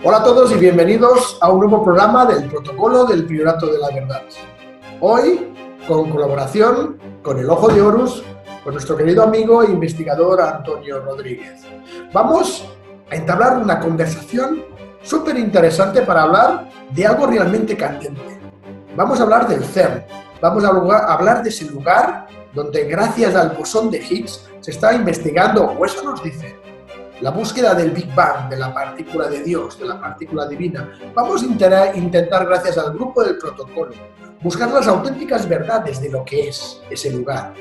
Hola a todos y bienvenidos a un nuevo programa del Protocolo del Priorato de la Verdad. Hoy, con colaboración con el Ojo de Horus, con nuestro querido amigo e investigador Antonio Rodríguez. Vamos a entablar una conversación súper interesante para hablar de algo realmente candente. Vamos a hablar del CERN, vamos a hablar de ese lugar donde gracias al bosón de Higgs se está investigando, o eso nos dice, la búsqueda del Big Bang, de la partícula de Dios, de la partícula divina. Vamos a intentar, gracias al grupo del protocolo, buscar las auténticas verdades de lo que es ese lugar.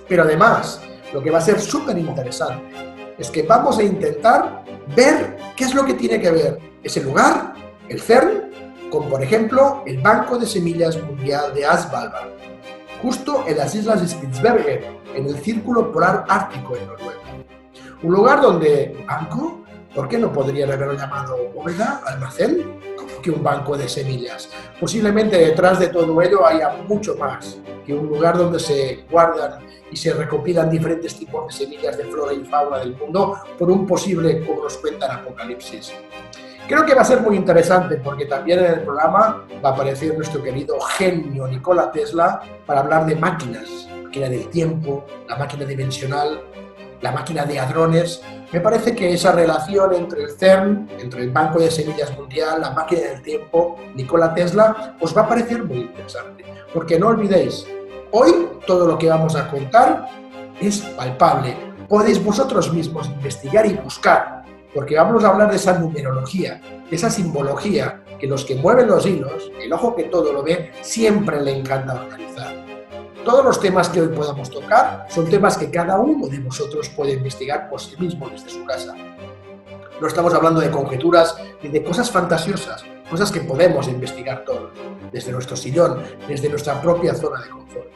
Pero además, lo que va a ser súper interesante es que vamos a intentar ver qué es lo que tiene que ver ese lugar, el CERN, con, por ejemplo, el Banco de Semillas Mundial de Svalbard, justo en las islas Spitsbergen, en el Círculo Polar Ártico en Noruega. Un lugar donde, banco, ¿por qué no podrían haberlo llamado bóveda, almacén? ¿Cómo que un banco de semillas? Posiblemente detrás de todo ello haya mucho más que un lugar donde se guardan y se recopilan diferentes tipos de semillas de flora y fauna del mundo por un posible, como nos cuentan, apocalipsis. Creo que va a ser muy interesante porque también en el programa va a aparecer nuestro querido genio Nikola Tesla para hablar de máquinas, la máquina del tiempo, la máquina dimensional, la máquina de hadrones. Me parece que esa relación entre el CERN, entre el Banco de Semillas Mundial, la máquina del tiempo, Nikola Tesla, os va a parecer muy interesante. Porque no olvidéis, hoy todo lo que vamos a contar es palpable. Podéis vosotros mismos investigar y buscar, porque vamos a hablar de esa numerología, de esa simbología que los que mueven los hilos, el ojo que todo lo ve, siempre le encanta organizar. Todos los temas que hoy podamos tocar son temas que cada uno de vosotros puede investigar por sí mismo desde su casa. No estamos hablando de conjeturas ni de cosas fantasiosas, cosas que podemos investigar todos, desde nuestro sillón, desde nuestra propia zona de confort.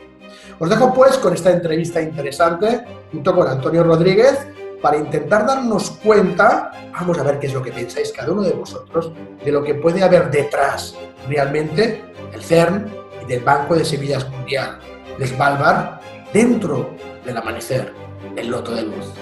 Os dejo pues con esta entrevista interesante junto con Antonio Rodríguez para intentar darnos cuenta, vamos a ver qué es lo que pensáis cada uno de vosotros, de lo que puede haber detrás realmente del CERN y del Banco de Semillas Mundial de Svalbard, dentro del amanecer, el loto de luz.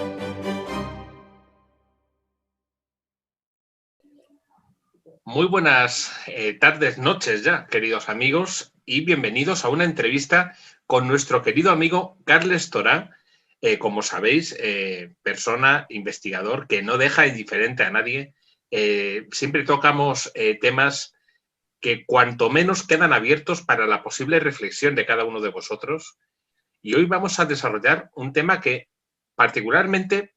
Muy buenas tardes, noches ya, queridos amigos, y bienvenidos a una entrevista con nuestro querido amigo Carles Torá, como sabéis, persona, investigador, que no deja indiferente a nadie. Siempre tocamos temas que cuanto menos quedan abiertos para la posible reflexión de cada uno de vosotros. Y hoy vamos a desarrollar un tema que particularmente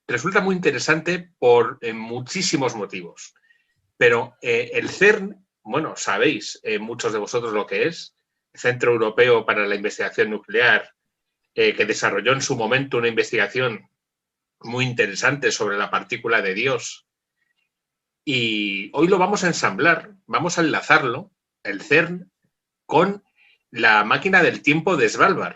resulta muy interesante por muchísimos motivos. Pero el CERN, bueno, sabéis muchos de vosotros lo que es, el Centro Europeo para la Investigación Nuclear, que desarrolló en su momento una investigación muy interesante sobre la partícula de Dios. Y hoy lo vamos a ensamblar, vamos a enlazarlo, el CERN, con la máquina del tiempo de Svalbard.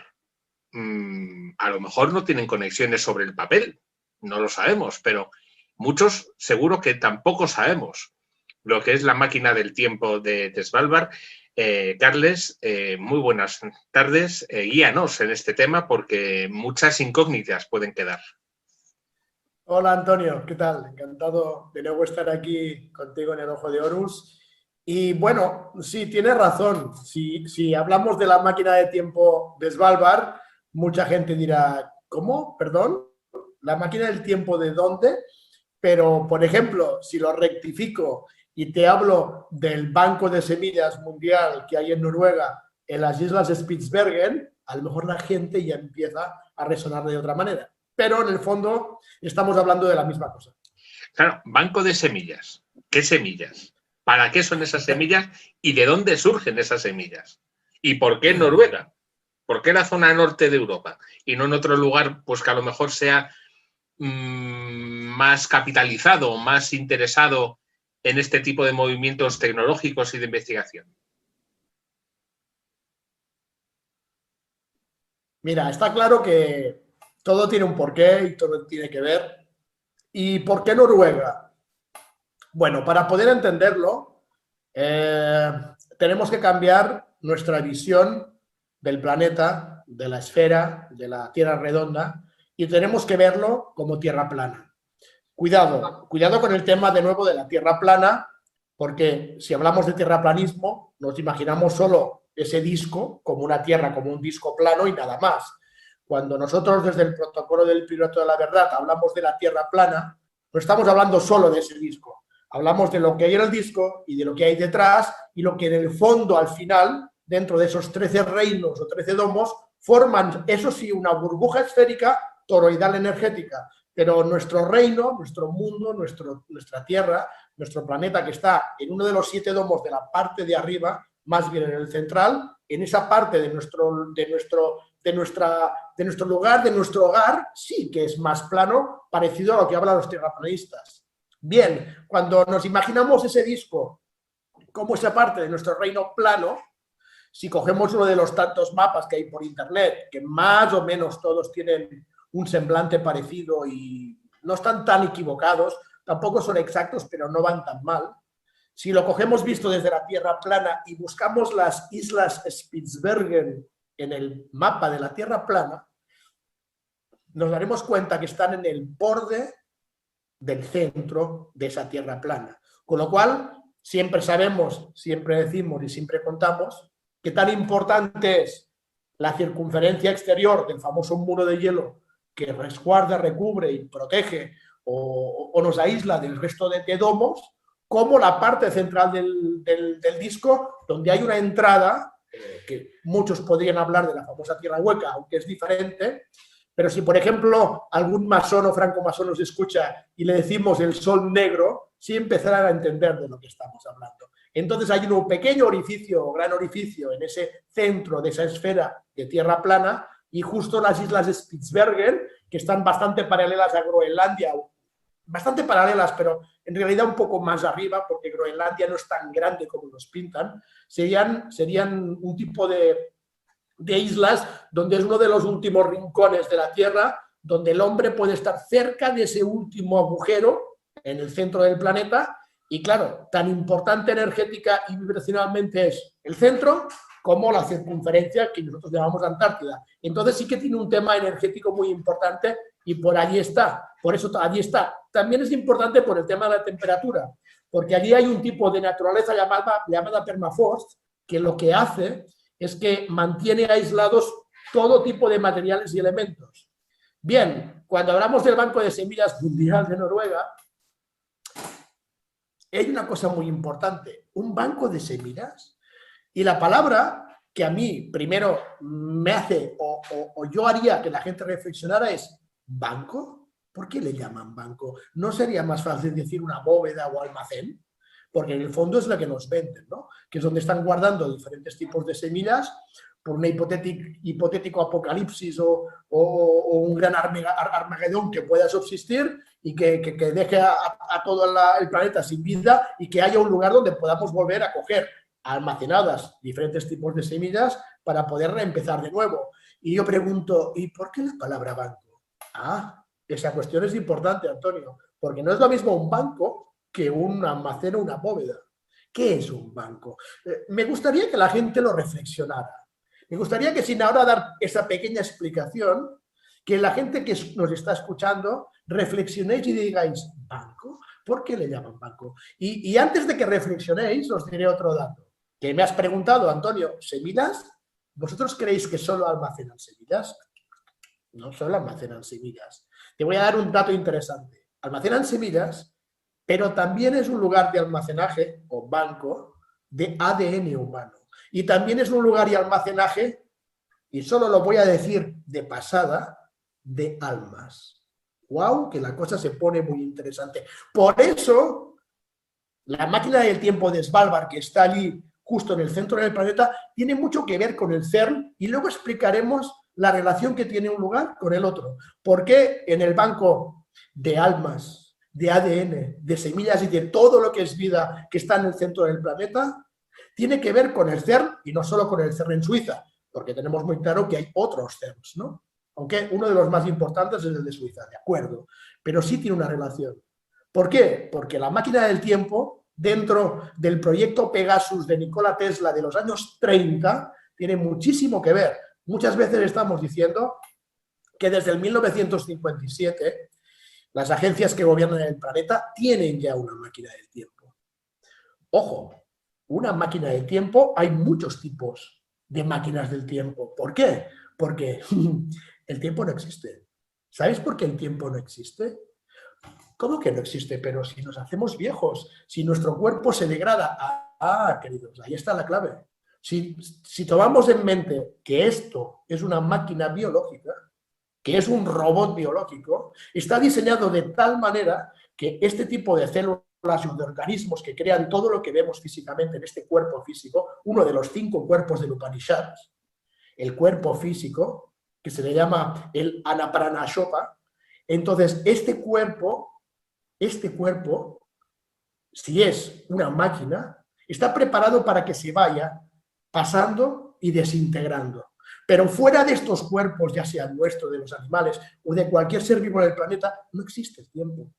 A lo mejor no tienen conexiones sobre el papel, no lo sabemos, pero muchos seguro que tampoco sabemos lo que es la máquina del tiempo de Svalbard. Carles, muy buenas tardes. Guíanos en este tema porque muchas incógnitas pueden quedar. Hola Antonio, ¿qué tal? Encantado de nuevo estar aquí contigo en el Ojo de Horus. Y bueno, sí, tienes razón. Si hablamos de la máquina de tiempo de Svalbard, mucha gente dirá, ¿cómo? ¿Perdón? ¿La máquina del tiempo de dónde? Pero, por ejemplo, si lo rectifico y te hablo del Banco de Semillas Mundial que hay en Noruega, en las islas Spitsbergen, a lo mejor la gente ya empieza a resonar de otra manera. Pero en el fondo estamos hablando de la misma cosa. Claro, banco de semillas. ¿Qué semillas? ¿Para qué son esas semillas? ¿Y de dónde surgen esas semillas? ¿Y por qué en Noruega? ¿Por qué la zona norte de Europa? Y no en otro lugar, pues que a lo mejor sea más capitalizado, más interesado en este tipo de movimientos tecnológicos y de investigación? Mira, está claro que todo tiene un porqué y todo tiene que ver. ¿Y por qué Noruega? Bueno, para poder entenderlo, tenemos que cambiar nuestra visión del planeta, de la esfera, de la Tierra redonda, y tenemos que verlo como Tierra plana. Cuidado con el tema de nuevo de la Tierra plana, porque si hablamos de terraplanismo, nos imaginamos solo ese disco como una Tierra, como un disco plano y nada más. Cuando nosotros desde el protocolo del Piloto de la Verdad hablamos de la Tierra plana, no estamos hablando solo de ese disco. Hablamos de lo que hay en el disco y de lo que hay detrás y lo que en el fondo, al final, dentro de esos 13 reinos o 13 domos, forman, eso sí, una burbuja esférica toroidal energética. Pero nuestro reino, nuestro mundo, nuestra Tierra, nuestro planeta que está en uno de los 7 domos de la parte de arriba, más bien en el central, en esa parte de nuestro lugar, de nuestro hogar, sí que es más plano, parecido a lo que hablan los terraplanistas. Bien, cuando nos imaginamos ese disco como esa parte de nuestro reino plano, si cogemos uno de los tantos mapas que hay por internet, que más o menos todos tienen un semblante parecido y no están tan equivocados, tampoco son exactos, pero no van tan mal. Si lo cogemos visto desde la Tierra plana y buscamos las islas Spitsbergen en el mapa de la Tierra plana, nos daremos cuenta que están en el borde del centro de esa Tierra plana. Con lo cual, siempre sabemos, siempre decimos y siempre contamos que tan importante es la circunferencia exterior del famoso muro de hielo que resguarda, recubre y protege o nos aísla del resto de domos, como la parte central del disco, donde hay una entrada, que muchos podrían hablar de la famosa tierra hueca, aunque es diferente, pero si, por ejemplo, algún masón o francomasón nos escucha y le decimos el sol negro, sí empezarán a entender de lo que estamos hablando. Entonces hay un pequeño orificio o gran orificio en ese centro de esa esfera de tierra plana y justo las islas de Spitsbergen, que están bastante paralelas a Groenlandia, bastante paralelas, pero en realidad un poco más arriba, porque Groenlandia no es tan grande como nos pintan, serían un tipo de islas donde es uno de los últimos rincones de la Tierra, donde el hombre puede estar cerca de ese último agujero en el centro del planeta. Y claro, tan importante energética y vibracionalmente es el centro como la circunferencia que nosotros llamamos Antártida. Entonces sí que tiene un tema energético muy importante y por allí está. Por eso allí está. También es importante por el tema de la temperatura, porque allí hay un tipo de naturaleza llamada permafrost, que lo que hace es que mantiene aislados todo tipo de materiales y elementos. Bien, cuando hablamos del Banco de Semillas Mundial de Noruega, hay una cosa muy importante, un banco de semillas, y la palabra que a mí primero me hace o yo haría que la gente reflexionara es ¿banco? ¿Por qué le llaman banco? ¿No sería más fácil decir una bóveda o almacén? Porque en el fondo es la que nos venden, ¿no? Que es donde están guardando diferentes tipos de semillas por un hipotético apocalipsis o un gran Armagedón que pueda subsistir y que deje a todo el planeta sin vida y que haya un lugar donde podamos volver a coger almacenadas diferentes tipos de semillas para poder reempezar de nuevo. Y yo pregunto, ¿y por qué la palabra banco? Ah, esa cuestión es importante, Antonio, porque no es lo mismo un banco que un almacén o una bóveda. ¿Qué es un banco? Me gustaría que la gente lo reflexionara. Me gustaría que sin ahora dar esa pequeña explicación, que la gente que nos está escuchando reflexionéis y digáis, ¿banco? ¿Por qué le llaman banco? Y antes de que reflexionéis, os diré otro dato. Que me has preguntado, Antonio, ¿semillas? ¿Vosotros creéis que solo almacenan semillas? No solo almacenan semillas. Te voy a dar un dato interesante. Almacenan semillas, pero también es un lugar de almacenaje o banco de ADN humano. Y también es un lugar y almacenaje, y solo lo voy a decir de pasada, de almas. ¡Wow! Que la cosa se pone muy interesante. Por eso, la máquina del tiempo de Svalbard, que está allí justo en el centro del planeta, tiene mucho que ver con el CERN y luego explicaremos la relación que tiene un lugar con el otro. ¿Por qué en el banco de almas de ADN, de semillas y de todo lo que es vida que está en el centro del planeta, tiene que ver con el CERN, y no solo con el CERN en Suiza, porque tenemos muy claro que hay otros CERNs, ¿no? Aunque uno de los más importantes es el de Suiza, de acuerdo, pero sí tiene una relación. ¿Por qué? Porque la máquina del tiempo, dentro del proyecto Pegasus de Nikola Tesla de los años 30, tiene muchísimo que ver. Muchas veces estamos diciendo que desde el 1957 las agencias que gobiernan el planeta tienen ya una máquina del tiempo. Ojo, una máquina del tiempo, hay muchos tipos de máquinas del tiempo. ¿Por qué? Porque el tiempo no existe. ¿Sabéis por qué el tiempo no existe? ¿Cómo que no existe? Pero si nos hacemos viejos, si nuestro cuerpo se degrada. Queridos, ahí está la clave. Si tomamos en mente que esto es una máquina biológica, que es un robot biológico, está diseñado de tal manera que este tipo de células y de organismos que crean todo lo que vemos físicamente en este cuerpo físico, uno de los 5 cuerpos del Upanishads, el cuerpo físico, que se le llama el Anapranashopa, entonces este cuerpo, si es una máquina, está preparado para que se vaya pasando y desintegrando. Pero fuera de estos cuerpos, ya sea nuestro, de los animales o de cualquier ser vivo del planeta, no existe el tiempo.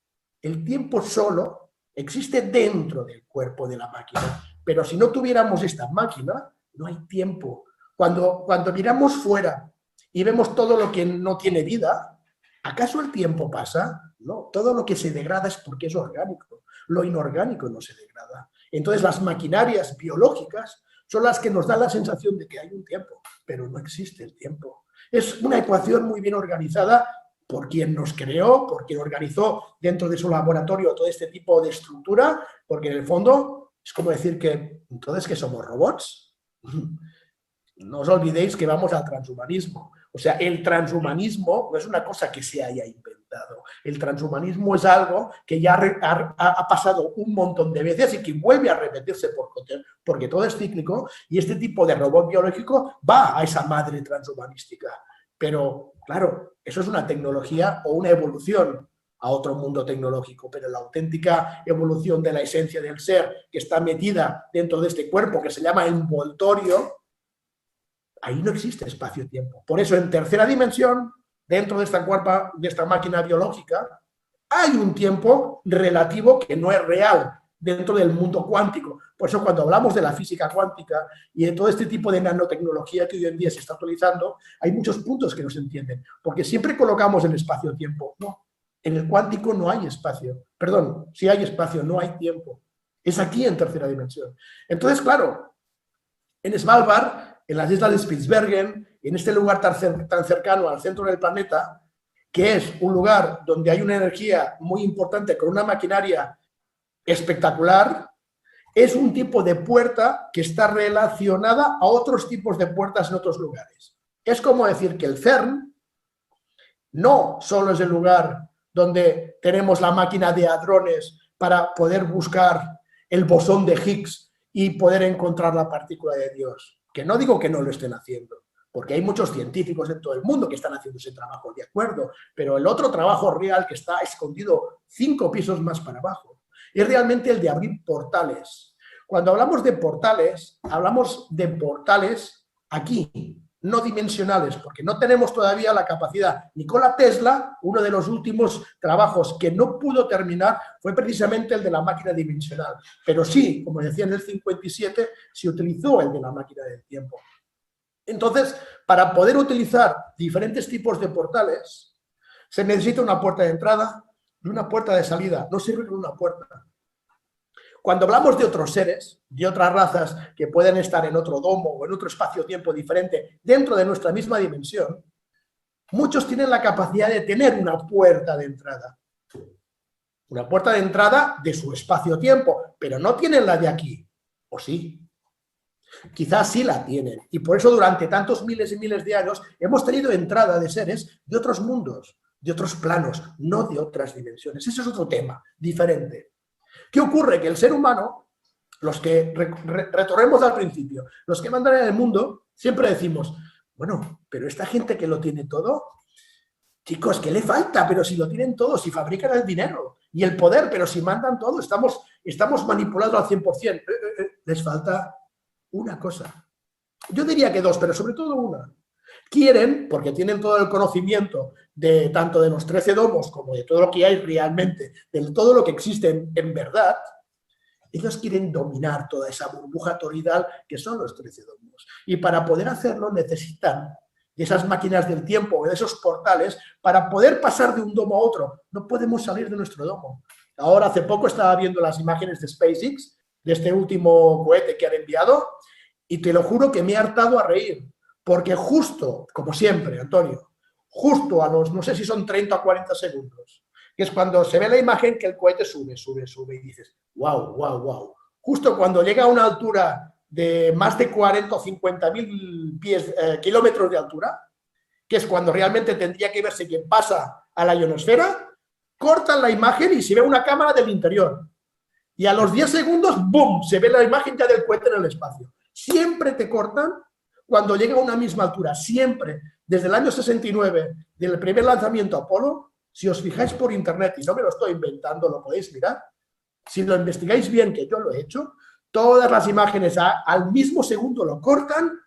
El tiempo solo existe dentro del cuerpo de la máquina. Pero si no tuviéramos esta máquina, no hay tiempo. Cuando miramos fuera y vemos todo lo que no tiene vida, ¿acaso el tiempo pasa? No, todo lo que se degrada es porque es orgánico. Lo inorgánico no se degrada. Entonces las maquinarias biológicas son las que nos dan la sensación de que hay un tiempo, pero no existe el tiempo. Es una ecuación muy bien organizada por quien nos creó, por quien organizó dentro de su laboratorio todo este tipo de estructura, porque en el fondo es como decir que, entonces, ¿que somos robots? No os olvidéis que vamos al transhumanismo. O sea, el transhumanismo no es una cosa que se haya inventado. El transhumanismo es algo que ya ha pasado un montón de veces y que vuelve a repetirse porque todo es cíclico, y este tipo de robot biológico va a esa madre transhumanística. Pero, claro, eso es una tecnología o una evolución a otro mundo tecnológico, pero la auténtica evolución de la esencia del ser que está metida dentro de este cuerpo que se llama envoltorio, ahí no existe espacio-tiempo. Por eso, en tercera dimensión, dentro de esta máquina biológica, hay un tiempo relativo que no es real dentro del mundo cuántico. Por eso, cuando hablamos de la física cuántica y de todo este tipo de nanotecnología que hoy en día se está utilizando, hay muchos puntos que no se entienden, porque siempre colocamos el espacio-tiempo. No, en el cuántico no hay espacio. Perdón, si hay espacio, no hay tiempo. Es aquí en tercera dimensión. Entonces, claro, en Svalbard, en las islas de Spitsbergen, en este lugar tan cercano al centro del planeta, que es un lugar donde hay una energía muy importante con una maquinaria espectacular, es un tipo de puerta que está relacionada a otros tipos de puertas en otros lugares. Es como decir que el CERN no solo es el lugar donde tenemos la máquina de hadrones para poder buscar el bosón de Higgs y poder encontrar la partícula de Dios. Que no digo que no lo estén haciendo, porque hay muchos científicos en todo el mundo que están haciendo ese trabajo, de acuerdo, pero el otro trabajo real que está escondido 5 pisos más para abajo es realmente el de abrir portales. Cuando hablamos de portales, hablamos de portales aquí, no dimensionales, porque no tenemos todavía la capacidad. Nikola Tesla, uno de los últimos trabajos que no pudo terminar fue precisamente el de la máquina dimensional, pero sí, como decía en el 57, se utilizó el de la máquina del tiempo. Entonces, para poder utilizar diferentes tipos de portales, se necesita una puerta de entrada y una puerta de salida. No sirve con una puerta. Cuando hablamos de otros seres, de otras razas que pueden estar en otro domo o en otro espacio-tiempo diferente dentro de nuestra misma dimensión, muchos tienen la capacidad de tener una puerta de entrada. Una puerta de entrada de su espacio-tiempo, pero no tienen la de aquí. ¿O sí? Quizás sí la tienen. Y por eso durante tantos miles y miles de años hemos tenido entrada de seres de otros mundos, de otros planos, no de otras dimensiones. Ese es otro tema, diferente. ¿Qué ocurre? Que el ser humano, los que, retornemos al principio, los que mandan en el mundo, siempre decimos, bueno, pero esta gente que lo tiene todo, Chicos, ¿qué le falta? Pero si lo tienen todo, si fabrican el dinero y el poder, pero si mandan todo, estamos manipulados al 100%. Les falta una cosa. Yo diría que dos, pero sobre todo una. Quieren, porque tienen todo el conocimiento de tanto de los 13 domos como de todo lo que hay realmente, de todo lo que existe en verdad, ellos quieren dominar toda esa burbuja toroidal que son los 13 domos. Y para poder hacerlo necesitan de esas máquinas del tiempo, de esos portales, para poder pasar de un domo a otro. No podemos salir de nuestro domo. Ahora, hace poco estaba viendo las imágenes de SpaceX, de este último cohete que han enviado, y te lo juro que me he hartado a reír. Porque justo, como siempre, Antonio, justo a los, no sé si son 30 o 40 segundos, que es cuando se ve la imagen que el cohete sube, y dices, wow, wow, wow. Justo cuando llega a una altura de más de 40 o 50.000 kilómetros de altura, que es cuando realmente tendría que verse que pasa a la ionosfera, cortan la imagen y se ve una cámara del interior. Y a los 10 segundos, ¡boom!, se ve la imagen ya del cohete en el espacio. Siempre te cortan cuando llega a una misma altura, siempre, desde el año 69, del primer lanzamiento Apolo. Si os fijáis por internet, y no me lo estoy inventando, lo podéis mirar, si lo investigáis bien, que yo lo he hecho, todas las imágenes al mismo segundo lo cortan,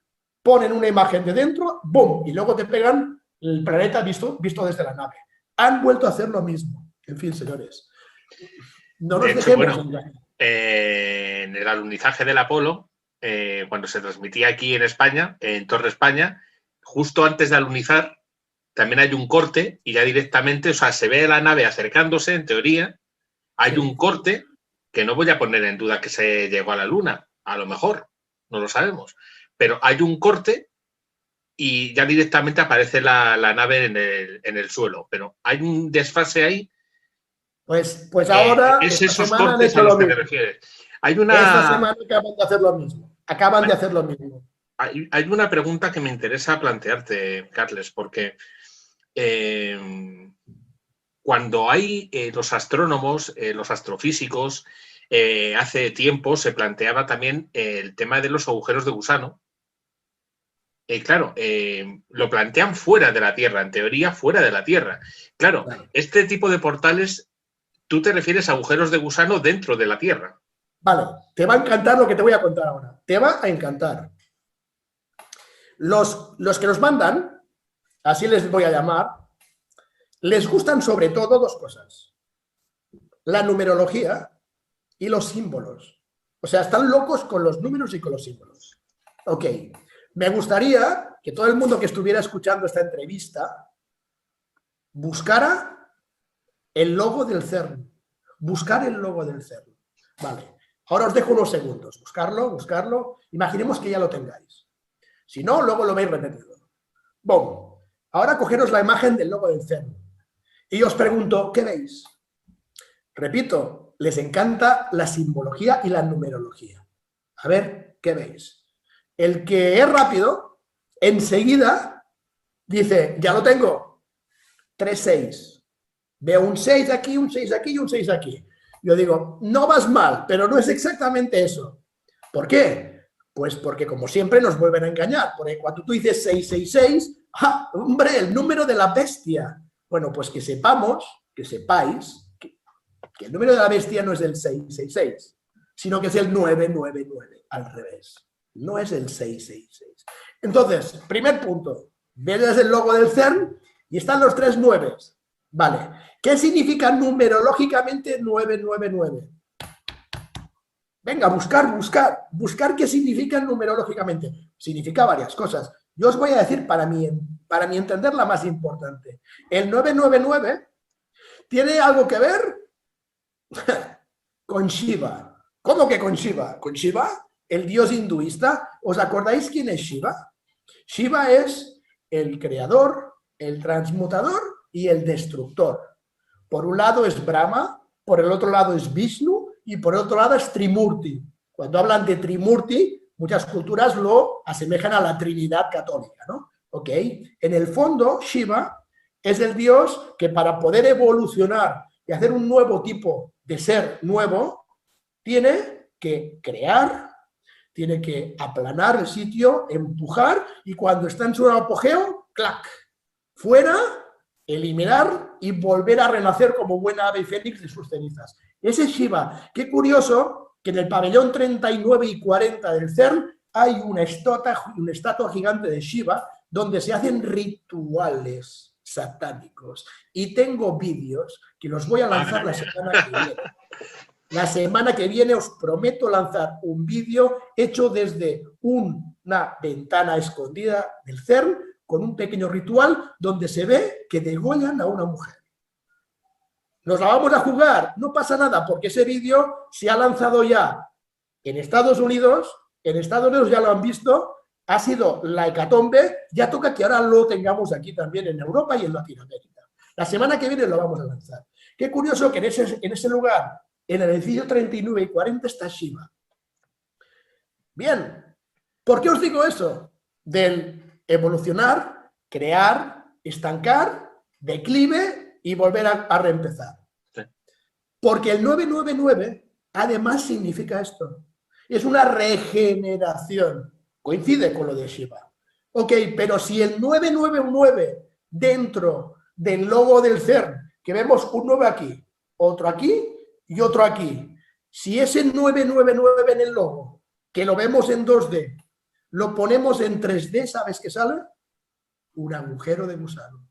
ponen una imagen de dentro, ¡boom!, y luego te pegan el planeta visto desde la nave. Han vuelto a hacer lo mismo. En fin, señores, no nos dejemos. Bueno, en el alunizaje del Apolo, cuando se transmitía aquí en España, en Torre España, justo antes de alunizar, también hay un corte y ya directamente, o sea, se ve la nave acercándose, en teoría, hay un corte que no voy a poner en duda que se llegó a la Luna, a lo mejor, no lo sabemos, pero hay un corte y ya directamente aparece la nave en el suelo, pero hay un desfase ahí. Pues ahora, es esos cortes a los que te refieres. Esta semana acaban de hacer lo mismo. Acaban de hacer lo mismo. Hay una pregunta que me interesa plantearte, Carles, porque cuando hay los astrónomos, los astrofísicos, hace tiempo se planteaba también el tema de los agujeros de gusano. Claro, lo plantean fuera de la Tierra, en teoría fuera de la Tierra. Claro, este tipo de portales, tú te refieres a agujeros de gusano dentro de la Tierra. Vale, te va a encantar lo que te voy a contar ahora. Te va a encantar. Los que nos mandan, así les voy a llamar, les gustan sobre todo dos cosas. La numerología y los símbolos. O sea, están locos con los números y con los símbolos. Ok, me gustaría que todo el mundo que estuviera escuchando esta entrevista buscara el logo del CERN. Buscar el logo del CERN. Vale, ahora os dejo unos segundos. Buscarlo. Imaginemos que ya lo tengáis. Si no, luego lo veis repetido. Bom. Ahora cogeros la imagen del logo del CERN. Y os pregunto, ¿qué veis? Repito, les encanta la simbología y la numerología. A ver, ¿qué veis? El que es rápido, enseguida dice, ya lo tengo, 3, 6. Veo un 6 aquí, un 6 aquí y un 6 aquí. Yo digo, no vas mal, pero no es exactamente eso. ¿Por qué? Pues porque, como siempre, nos vuelven a engañar. Porque cuando tú dices 666, ¡ah, hombre, el número de la bestia! Bueno, pues que sepáis, que el número de la bestia no es el 666, sino que es el 999, al revés. No es el 666. Entonces, primer punto, ves el logo del CERN y están los 3 9s. Vale, ¿qué significa numerológicamente 999? Venga, buscar qué significa numerológicamente. Significa varias cosas. Yo os voy a decir, para mi entender, la más importante. El 999 tiene algo que ver con Shiva. ¿Cómo que con Shiva? ¿Con Shiva? El dios hinduista. ¿Os acordáis quién es Shiva? Shiva es el creador, el transmutador y el destructor. Por un lado es Brahma, por el otro lado es Vishnu y por el otro lado es Trimurti. Cuando hablan de Trimurti, muchas culturas lo asemejan a la Trinidad católica, ¿no? ¿Ok? En el fondo, Shiva es el dios que, para poder evolucionar y hacer un nuevo tipo de ser nuevo, tiene que crear, tiene que aplanar el sitio, empujar, y cuando está en su apogeo, ¡clac!, fuera, eliminar y volver a renacer como buena ave fénix de sus cenizas. Ese Shiva. Qué curioso que en el pabellón 39 y 40 del CERN hay una estatua gigante de Shiva donde se hacen rituales satánicos. Y tengo vídeos que los voy a lanzar la semana que viene. La semana que viene os prometo lanzar un vídeo hecho desde una ventana escondida del CERN con un pequeño ritual donde se ve que degollan a una mujer. ¿Nos la vamos a jugar? No pasa nada porque ese vídeo se ha lanzado ya en Estados Unidos ya lo han visto, ha sido la hecatombe, ya toca que ahora lo tengamos aquí también en Europa y en Latinoamérica. La semana que viene lo vamos a lanzar. Qué curioso que en ese lugar, en el edificio 39 y 40 está Shiva. Bien, ¿por qué os digo eso? Del evolucionar, crear, estancar, declive y volver a reempezar. Sí. Porque el 999 además significa esto. Es una regeneración. Coincide con lo de Shiva. Ok, pero si el 999 dentro del logo del CERN, que vemos un 9 aquí, otro aquí y otro aquí, si ese 999 en el logo, que lo vemos en 2D, lo ponemos en 3D, ¿sabes qué sale? Un agujero de gusano.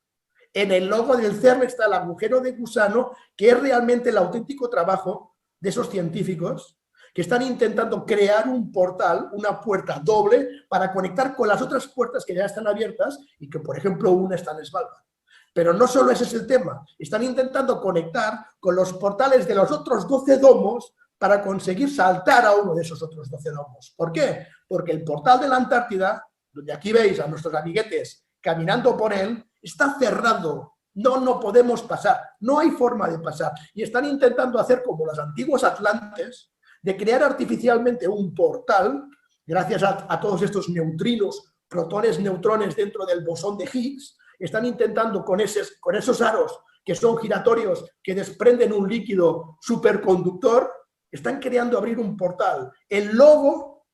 En el logo del CERN está el agujero de gusano, que es realmente el auténtico trabajo de esos científicos que están intentando crear un portal, una puerta doble, para conectar con las otras puertas que ya están abiertas y que, por ejemplo, una está en Svalbard. Pero no solo ese es el tema, están intentando conectar con los portales de los otros 12 domos para conseguir saltar a uno de esos otros 12 domos. ¿Por qué? Porque el portal de la Antártida, donde aquí veis a nuestros amiguetes caminando por él, está cerrado. No podemos pasar, no hay forma de pasar. Y están intentando hacer como los antiguos atlantes, de crear artificialmente un portal, gracias a todos estos neutrinos, protones, neutrones dentro del bosón de Higgs, están intentando con esos aros que son giratorios, que desprenden un líquido superconductor, están queriendo abrir un portal. El logo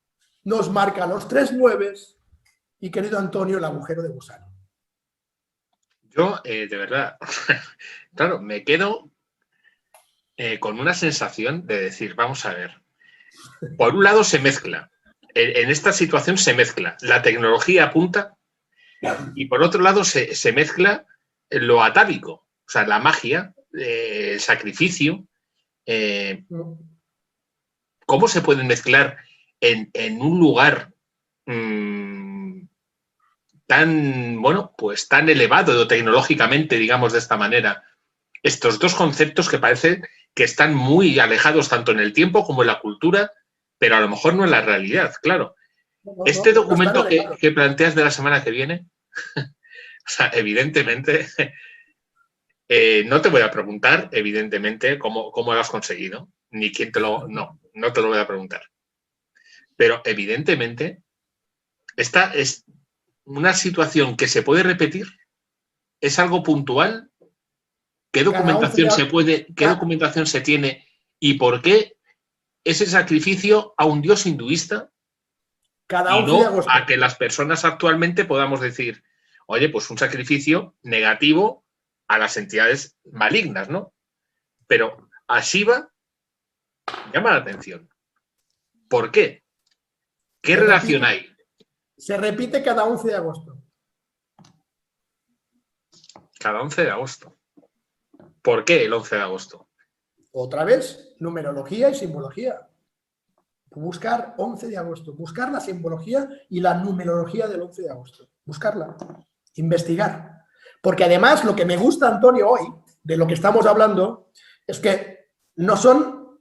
nos marca los 3 nueves y, querido Antonio, el agujero de gusano. Yo, de verdad, claro, me quedo con una sensación de decir, vamos a ver, por un lado se mezcla, en esta situación se mezcla la tecnología punta y por otro lado se mezcla lo atávico, o sea, la magia, el sacrificio. ¿Cómo se pueden mezclar en un lugar tan, bueno, pues tan elevado tecnológicamente, digamos de esta manera, estos dos conceptos que parece que están muy alejados tanto en el tiempo como en la cultura, pero a lo mejor no en la realidad, claro. Este documento que planteas de la semana que viene, o sea, evidentemente, no te voy a preguntar, evidentemente, cómo lo has conseguido, ni quién te lo... No te lo voy a preguntar. Pero, evidentemente, esta es una situación que se puede repetir, es algo puntual. ¿Qué documentación qué documentación se tiene y por qué ese sacrificio a un dios hinduista y no a que las personas actualmente podamos decir, oye, pues un sacrificio negativo a las entidades malignas, ¿no? Pero a Shiva llama la atención. ¿Por qué? ¿Qué relación hay? Se repite cada 11 de agosto. Cada 11 de agosto. ¿Por qué el 11 de agosto? Otra vez, numerología y simbología. Buscar 11 de agosto, buscar la simbología y la numerología del 11 de agosto. Buscarla, investigar. Porque además lo que me gusta, Antonio, hoy, de lo que estamos hablando, es que no son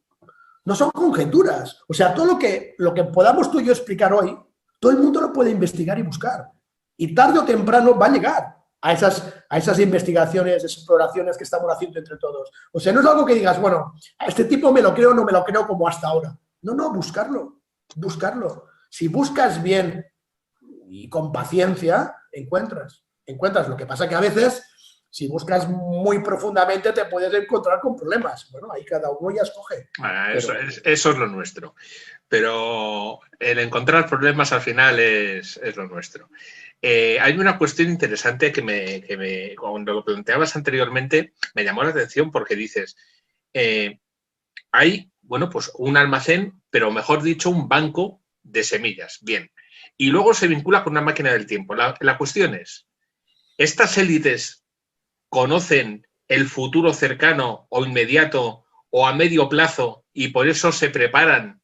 conjeturas. O sea, todo lo que podamos tú y yo explicar hoy, todo el mundo lo puede investigar y buscar. Y tarde o temprano va a llegar a esas investigaciones, exploraciones que estamos haciendo entre todos. O sea, no es algo que digas, bueno, a este tipo me lo creo o no me lo creo como hasta ahora. No, buscarlo. Si buscas bien y con paciencia, encuentras. Lo que pasa que a veces Si buscas muy profundamente te puedes encontrar con problemas. Bueno, ahí cada uno ya escoge. Eso es lo nuestro. Pero el encontrar problemas al final es lo nuestro. Hay una cuestión interesante que cuando lo planteabas anteriormente me llamó la atención porque dices, hay, bueno, pues un almacén, pero mejor dicho, un banco de semillas. Bien. Y luego se vincula con una máquina del tiempo. La cuestión es, ¿estas élites conocen el futuro cercano o inmediato o a medio plazo y por eso se preparan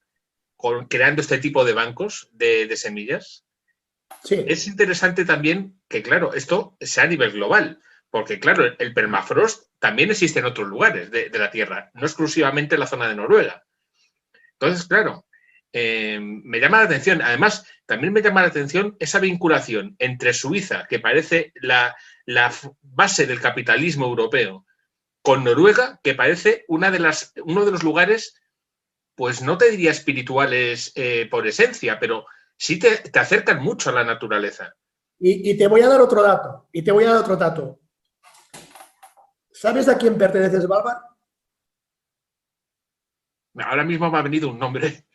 creando este tipo de bancos de semillas? Sí. Es interesante también que, claro, esto sea a nivel global, porque, claro, el permafrost también existe en otros lugares de la Tierra, no exclusivamente en la zona de Noruega. Entonces, claro, me llama la atención. Además, también me llama la atención esa vinculación entre Suiza, que parece la base del capitalismo europeo, con Noruega, que parece uno de los lugares, pues no te diría espirituales por esencia, pero sí te acercan mucho a la naturaleza. Y te voy a dar otro dato. ¿Sabes a quién pertenece Svalbard? Ahora mismo me ha venido un nombre,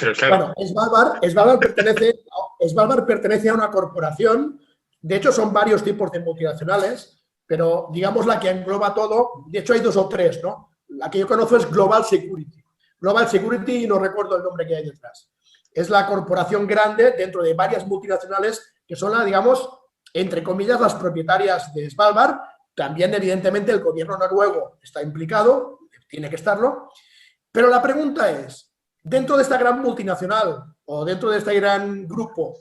pero claro. Bueno, Svalbard pertenece a una corporación. De hecho, son varios tipos de multinacionales, pero digamos la que engloba todo. De hecho, hay 2 o 3, ¿no? La que yo conozco es Global Security. Global Security, y no recuerdo el nombre que hay detrás. Es la corporación grande dentro de varias multinacionales que son, digamos, entre comillas, las propietarias de Svalbard. También, evidentemente, el gobierno noruego está implicado, tiene que estarlo. Pero la pregunta es, dentro de esta gran multinacional o dentro de este gran grupo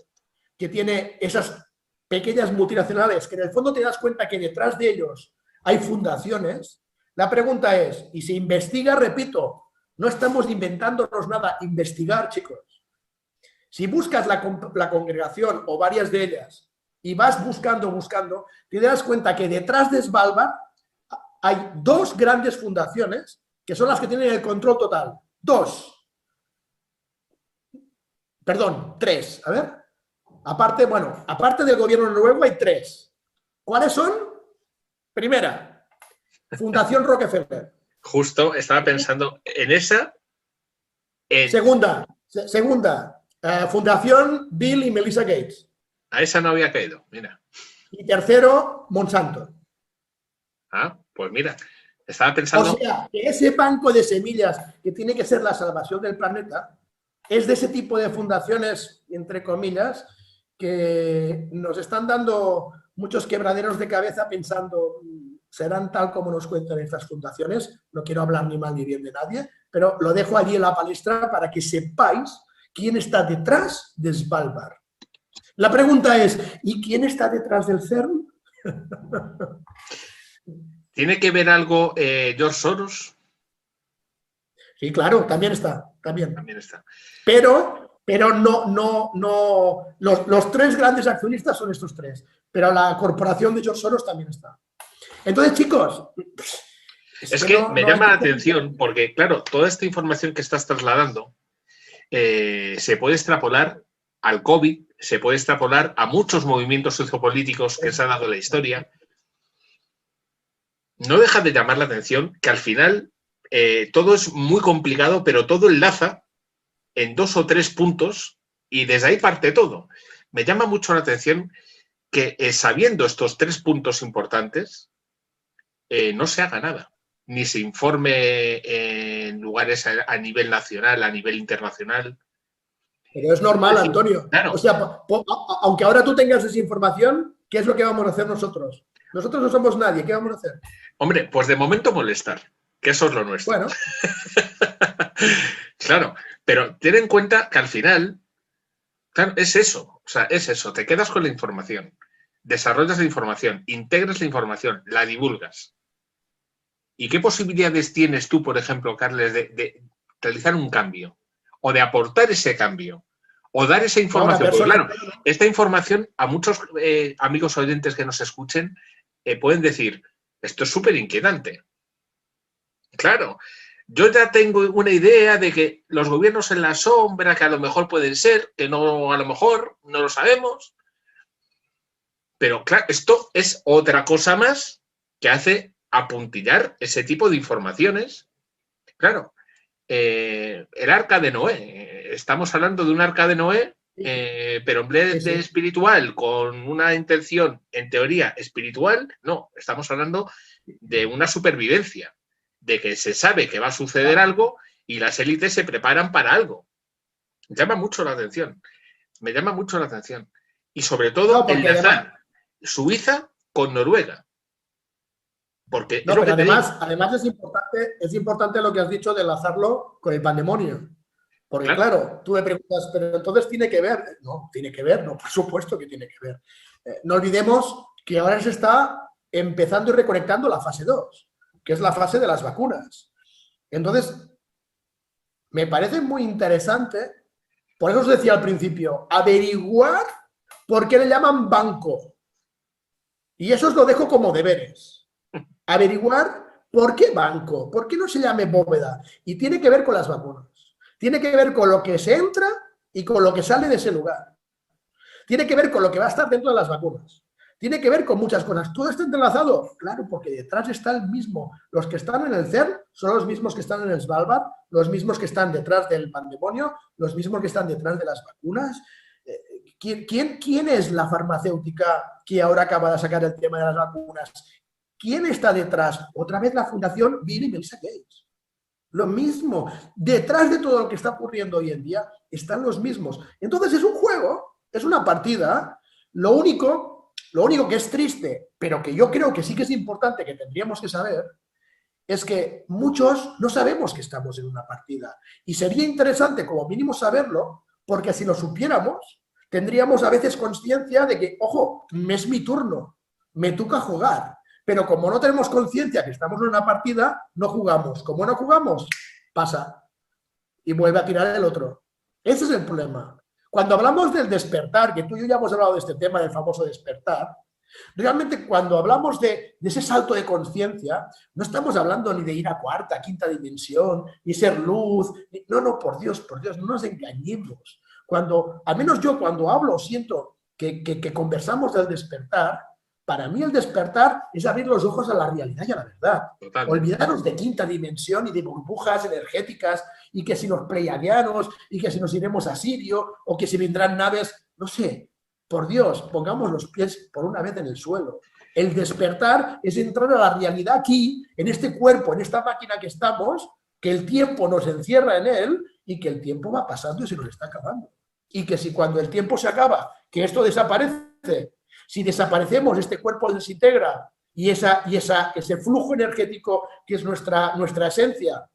que tiene esas pequeñas multinacionales, que en el fondo te das cuenta que detrás de ellos hay fundaciones, la pregunta es, y se investiga, repito, no estamos inventándonos nada, investigar, chicos. Si buscas la congregación o varias de ellas y vas buscando, te das cuenta que detrás de Svalbard hay 2 grandes fundaciones que son las que tienen el control total. 3. A ver. Aparte del gobierno noruego hay 3. ¿Cuáles son? Primera, Fundación Rockefeller. Justo estaba pensando en esa. Segunda, Fundación Bill y Melinda Gates. A esa no había caído, mira. Y tercero, Monsanto. Pues mira, estaba pensando. O sea, que ese banco de semillas que tiene que ser la salvación del planeta es de ese tipo de fundaciones, entre comillas, que nos están dando muchos quebraderos de cabeza pensando, serán tal como nos cuentan estas fundaciones. No quiero hablar ni mal ni bien de nadie, pero lo dejo allí en la palestra para que sepáis quién está detrás de Svalbard. La pregunta es, ¿y quién está detrás del CERN? ¿Tiene que ver algo George Soros? Sí, claro, también está. También está. Pero no. Los 3 grandes accionistas son estos 3. Pero la corporación de George Soros también está. Entonces, chicos. Es que me llama la atención porque, claro, toda esta información que estás trasladando se puede extrapolar al COVID, se puede extrapolar a muchos movimientos sociopolíticos que se han dado en la historia. No deja de llamar la atención que al final todo es muy complicado, pero todo enlaza en 2 o 3 puntos y desde ahí parte todo. Me llama mucho la atención que sabiendo estos 3 puntos importantes, no se haga nada, ni se informe en lugares a nivel nacional, a nivel internacional. Pero es normal, Antonio. Claro. O sea, aunque ahora tú tengas esa información, ¿qué es lo que vamos a hacer nosotros? Nosotros no somos nadie, ¿qué vamos a hacer? Hombre, pues de momento molestar, que eso es lo nuestro. Bueno. Claro, pero ten en cuenta que al final, claro, es eso, o sea, es eso, te quedas con la información, desarrollas la información, integras la información, la divulgas. ¿Y qué posibilidades tienes tú, por ejemplo, Carles, de realizar un cambio? O de aportar ese cambio, o dar esa información. Porque, claro, esta información a muchos amigos oyentes que nos escuchen pueden decir, esto es súper inquietante. Claro, yo ya tengo una idea de que los gobiernos en la sombra, que a lo mejor pueden ser, que no, a lo mejor, no lo sabemos. Pero claro, esto es otra cosa más que hace apuntillar ese tipo de informaciones. Claro, el arca de Noé. Estamos hablando de un arca de Noé, pero en vez de espiritual, con una intención, en teoría, espiritual, no. Estamos hablando de una supervivencia, de que se sabe que va a suceder algo y las élites se preparan para algo. Me llama mucho la atención. Me llama mucho la atención. Y sobre todo enlazar Suiza con Noruega. Porque no, pero además es importante lo que has dicho de enlazarlo con el pandemonio. Porque claro, tú me preguntas, pero entonces ¿tiene que ver? No, tiene que ver, no, por supuesto que tiene que ver. No olvidemos que ahora se está empezando y reconectando la fase 2, que es la fase de las vacunas. Entonces, me parece muy interesante, por eso os decía al principio, averiguar por qué le llaman banco. Y eso os lo dejo como deberes. Averiguar por qué banco, por qué no se llame bóveda. Y tiene que ver con las vacunas. Tiene que ver con lo que se entra y con lo que sale de ese lugar. Tiene que ver con lo que va a estar dentro de las vacunas. Tiene que ver con muchas cosas. ¿Todo está entrelazado? Claro, porque detrás está el mismo. Los que están en el CERN son los mismos que están en el Svalbard, los mismos que están detrás del pandemonio, los mismos que están detrás de las vacunas. ¿Quién es la farmacéutica que ahora acaba de sacar el tema de las vacunas? ¿Quién está detrás? Otra vez la Fundación Bill y Melinda Gates. Lo mismo. Detrás de todo lo que está ocurriendo hoy en día están los mismos. Entonces es un juego, es una partida. Lo único que es triste, pero que yo creo que sí que es importante, que tendríamos que saber, es que muchos no sabemos que estamos en una partida. Y sería interesante como mínimo saberlo, porque si lo supiéramos, tendríamos a veces conciencia de que, ojo, es mi turno, me toca jugar. Pero como no tenemos conciencia que estamos en una partida, no jugamos. Como no jugamos, pasa. Y vuelve a tirar el otro. Ese es el problema. Cuando hablamos del despertar, que tú y yo ya hemos hablado de este tema, del famoso despertar, realmente cuando hablamos de ese salto de conciencia, no estamos hablando ni de ir a cuarta, quinta dimensión, ni ser luz. No, por Dios, no nos engañemos. Al menos yo cuando hablo, siento que conversamos del despertar. Para mí el despertar es abrir los ojos a la realidad y a la verdad. Totalmente. Olvidaros de quinta dimensión y de burbujas energéticas y que si los pleiadianos y que si nos iremos a Sirio o que si vendrán naves, no sé. Por Dios, pongamos los pies por una vez en el suelo. El despertar es entrar a la realidad aquí, en este cuerpo, en esta máquina que estamos, que el tiempo nos encierra en él y que el tiempo va pasando y se nos está acabando. Y que si cuando el tiempo se acaba, que esto desaparece, si desaparecemos, este cuerpo desintegra y ese flujo energético que es nuestra esencia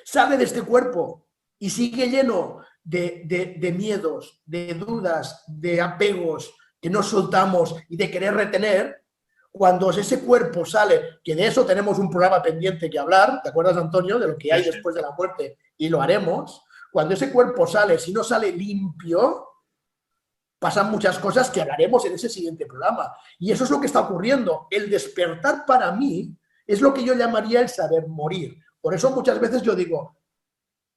sale de este cuerpo y sigue lleno de miedos, de dudas, de apegos que no soltamos y de querer retener, cuando ese cuerpo sale, que de eso tenemos un programa pendiente que hablar, ¿te acuerdas, Antonio, de lo que hay después de la muerte? Y lo haremos. Cuando ese cuerpo sale, si no sale limpio, pasan muchas cosas que hablaremos en ese siguiente programa. Y eso es lo que está ocurriendo. El despertar para mí es lo que yo llamaría el saber morir. Por eso muchas veces yo digo,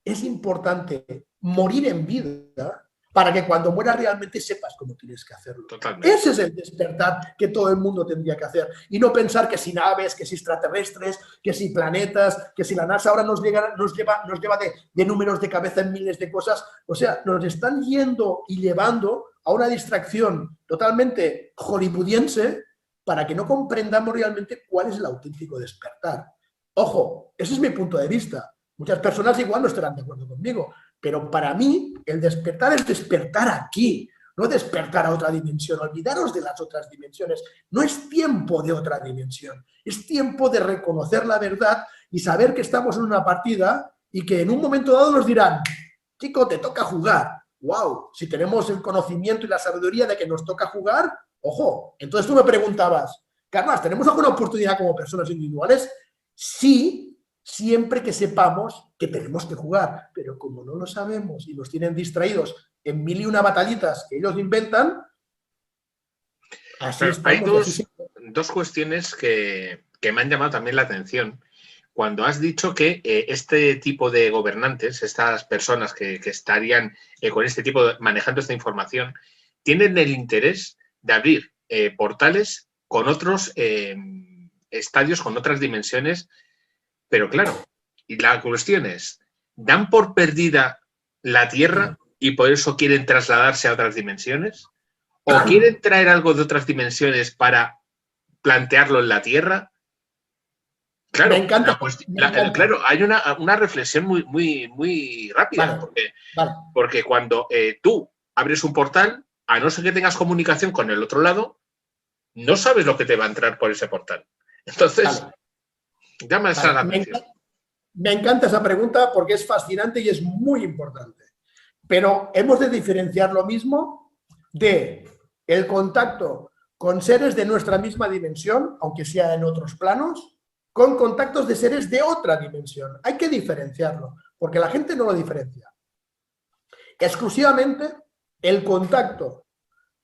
es importante morir en vida para que cuando mueras realmente sepas cómo tienes que hacerlo. Totalmente. Ese es el despertar que todo el mundo tendría que hacer. Y no pensar que si naves, que si extraterrestres, que si planetas, que si la NASA ahora nos lleva de números de cabeza en miles de cosas. O sea, nos están yendo y llevando a una distracción totalmente hollywoodiense para que no comprendamos realmente cuál es el auténtico despertar. Ojo, ese es mi punto de vista. Muchas personas igual no estarán de acuerdo conmigo, pero para mí el despertar es despertar aquí, no despertar a otra dimensión. Olvidaros de las otras dimensiones. No es tiempo de otra dimensión. Es tiempo de reconocer la verdad y saber que estamos en una partida y que en un momento dado nos dirán, chico, te toca jugar. ¡Wow! Si tenemos el conocimiento y la sabiduría de que nos toca jugar, ojo. Entonces tú me preguntabas, Carlas, ¿tenemos alguna oportunidad como personas individuales? Sí, siempre que sepamos que tenemos que jugar. Pero como no lo sabemos y nos tienen distraídos en 1001 batallitas que ellos inventan, así estamos. Hay dos cuestiones que me han llamado también la atención. Cuando has dicho que este tipo de gobernantes, estas personas que estarían con este tipo manejando esta información, tienen el interés de abrir portales con otros estadios, con otras dimensiones, pero claro, y la cuestión es, ¿dan por perdida la Tierra y por eso quieren trasladarse a otras dimensiones? ¿O quieren traer algo de otras dimensiones para plantearlo en la Tierra? Claro, me encanta. Claro, hay una reflexión muy rápida, porque cuando tú abres un portal, a no ser que tengas comunicación con el otro lado, no sabes lo que te va a entrar por ese portal. Entonces, llama esa la atención. Me encanta esa pregunta porque es fascinante y es muy importante. Pero hemos de diferenciar lo mismo de el contacto con seres de nuestra misma dimensión, aunque sea en otros planos, con contactos de seres de otra dimensión. Hay que diferenciarlo, porque la gente no lo diferencia. Exclusivamente el contacto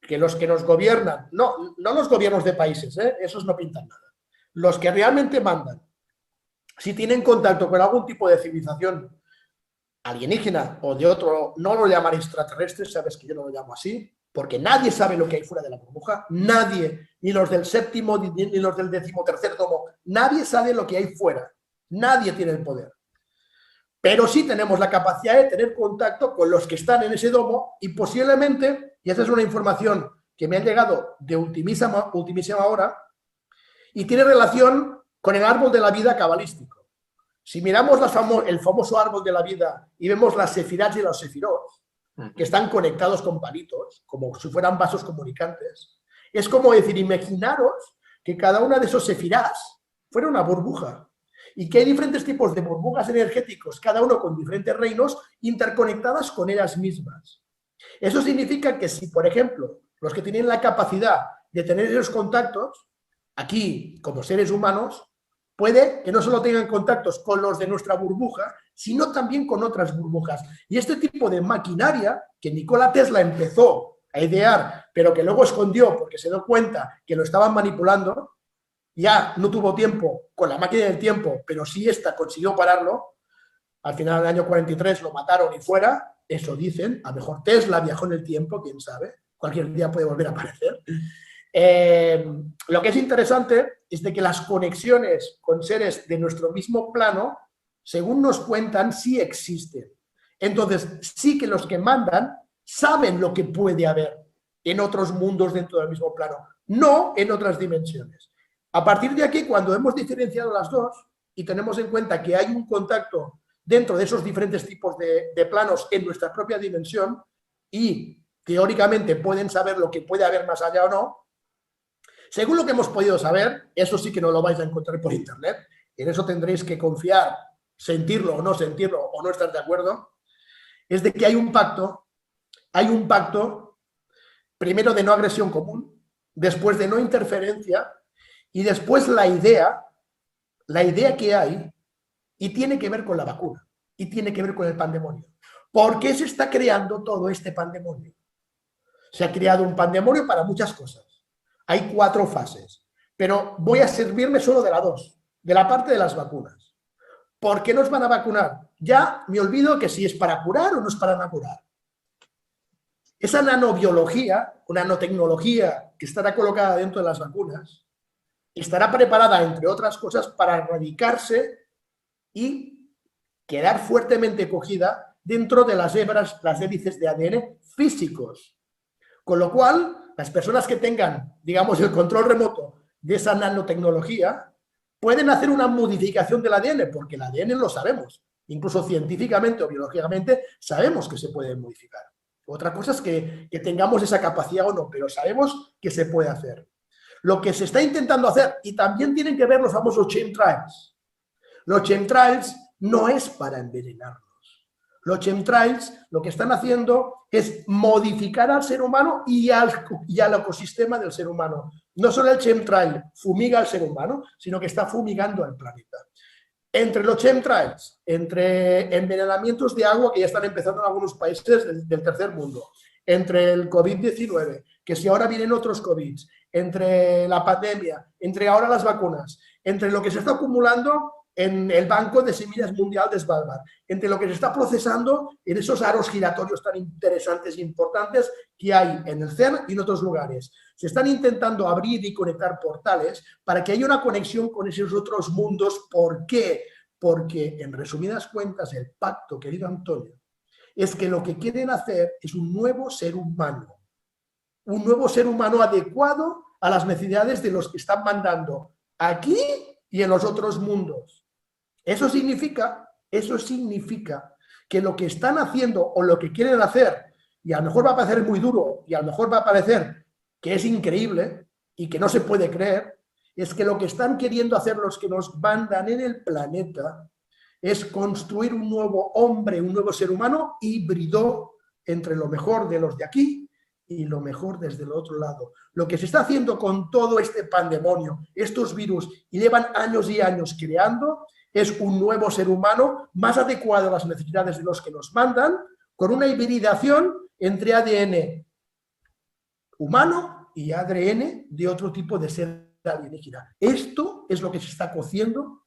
que los que nos gobiernan, no los gobiernos de países, esos no pintan nada, los que realmente mandan, si tienen contacto con algún tipo de civilización alienígena o de otro, no lo llamaré extraterrestre, sabes que yo no lo llamo así, porque nadie sabe lo que hay fuera de la burbuja, nadie, ni los del séptimo, ni los del 13º tomo, nadie sabe lo que hay fuera, nadie tiene el poder. Pero sí tenemos la capacidad de tener contacto con los que están en ese domo y posiblemente, y esa es una información que me ha llegado de ultimísima hora, y tiene relación con el árbol de la vida cabalístico. Si miramos el famoso árbol de la vida y vemos las sefirats y los sefirot, que están conectados con palitos, como si fueran vasos comunicantes, es como decir, imaginaros que cada una de esos sefirats fuera una burbuja y que hay diferentes tipos de burbujas energéticos, cada uno con diferentes reinos, interconectadas con ellas mismas. Eso significa que si, por ejemplo, los que tienen la capacidad de tener esos contactos, aquí, como seres humanos, puede que no solo tengan contactos con los de nuestra burbuja, sino también con otras burbujas. Y este tipo de maquinaria que Nikola Tesla empezó a idear, pero que luego escondió porque se dio cuenta que lo estaban manipulando, ya no tuvo tiempo con la máquina del tiempo, pero sí esta consiguió pararlo. Al final del año 43 lo mataron y fuera, eso dicen. A lo mejor Tesla viajó en el tiempo, quién sabe, cualquier día puede volver a aparecer. Lo que es interesante es de que las conexiones con seres de nuestro mismo plano, según nos cuentan, sí existen. Entonces, sí que los que mandan saben lo que puede haber en otros mundos dentro del mismo plano, no en otras dimensiones. A partir de aquí, cuando hemos diferenciado las dos y tenemos en cuenta que hay un contacto dentro de esos diferentes tipos de planos en nuestra propia dimensión y teóricamente pueden saber lo que puede haber más allá o no, según lo que hemos podido saber, eso sí que no lo vais a encontrar por internet, en eso tendréis que confiar, sentirlo o no estar de acuerdo, es de que hay un pacto primero de no agresión común, después de no interferencia y después la idea que hay y tiene que ver con la vacuna y tiene que ver con el pandemonio. ¿Por qué se está creando todo este pandemonio? Se ha creado un pandemonio para muchas cosas. Hay 4 fases, pero voy a servirme solo de la 2, de la parte de las vacunas. ¿Por qué nos van a vacunar? Ya me olvido que si es para curar o no es para curar. Esa nanobiología, o nanotecnología que estará colocada dentro de las vacunas, estará preparada, entre otras cosas, para erradicarse y quedar fuertemente cogida dentro de las hélices de ADN físicos. Con lo cual, las personas que tengan, digamos, el control remoto de esa nanotecnología pueden hacer una modificación del ADN, porque el ADN lo sabemos, incluso científicamente o biológicamente sabemos que se puede modificar. Otra cosa es que tengamos esa capacidad o no, pero sabemos que se puede hacer. Lo que se está intentando hacer, y también tienen que ver los famosos chemtrails. Los chemtrails no es para envenenarnos. Los chemtrails lo que están haciendo es modificar al ser humano y al ecosistema del ser humano. No solo el chemtrail fumiga al ser humano, sino que está fumigando al planeta. Entre los chemtrails, entre envenenamientos de agua que ya están empezando en algunos países del tercer mundo, entre el COVID-19, que si ahora vienen otros COVID, entre la pandemia, entre ahora las vacunas, entre lo que se está acumulando, en el Banco de Semillas Mundial de Svalbard, entre lo que se está procesando en esos aros giratorios tan interesantes e importantes que hay en el CERN y en otros lugares. Se están intentando abrir y conectar portales para que haya una conexión con esos otros mundos. ¿Por qué? Porque, en resumidas cuentas, el pacto, querido Antonio, es que lo que quieren hacer es un nuevo ser humano adecuado a las necesidades de los que están mandando aquí y en los otros mundos. Eso significa que lo que están haciendo o lo que quieren hacer, y a lo mejor va a parecer muy duro y a lo mejor va a parecer que es increíble y que no se puede creer, es que lo que están queriendo hacer los que nos mandan en el planeta es construir un nuevo hombre, un nuevo ser humano híbrido entre lo mejor de los de aquí y lo mejor desde el otro lado. Lo que se está haciendo con todo este pandemonio, estos virus, y llevan años y años creando, es un nuevo ser humano más adecuado a las necesidades de los que nos mandan, con una hibridación entre ADN humano y ADN de otro tipo de ser alienígena. Esto es lo que se está cociendo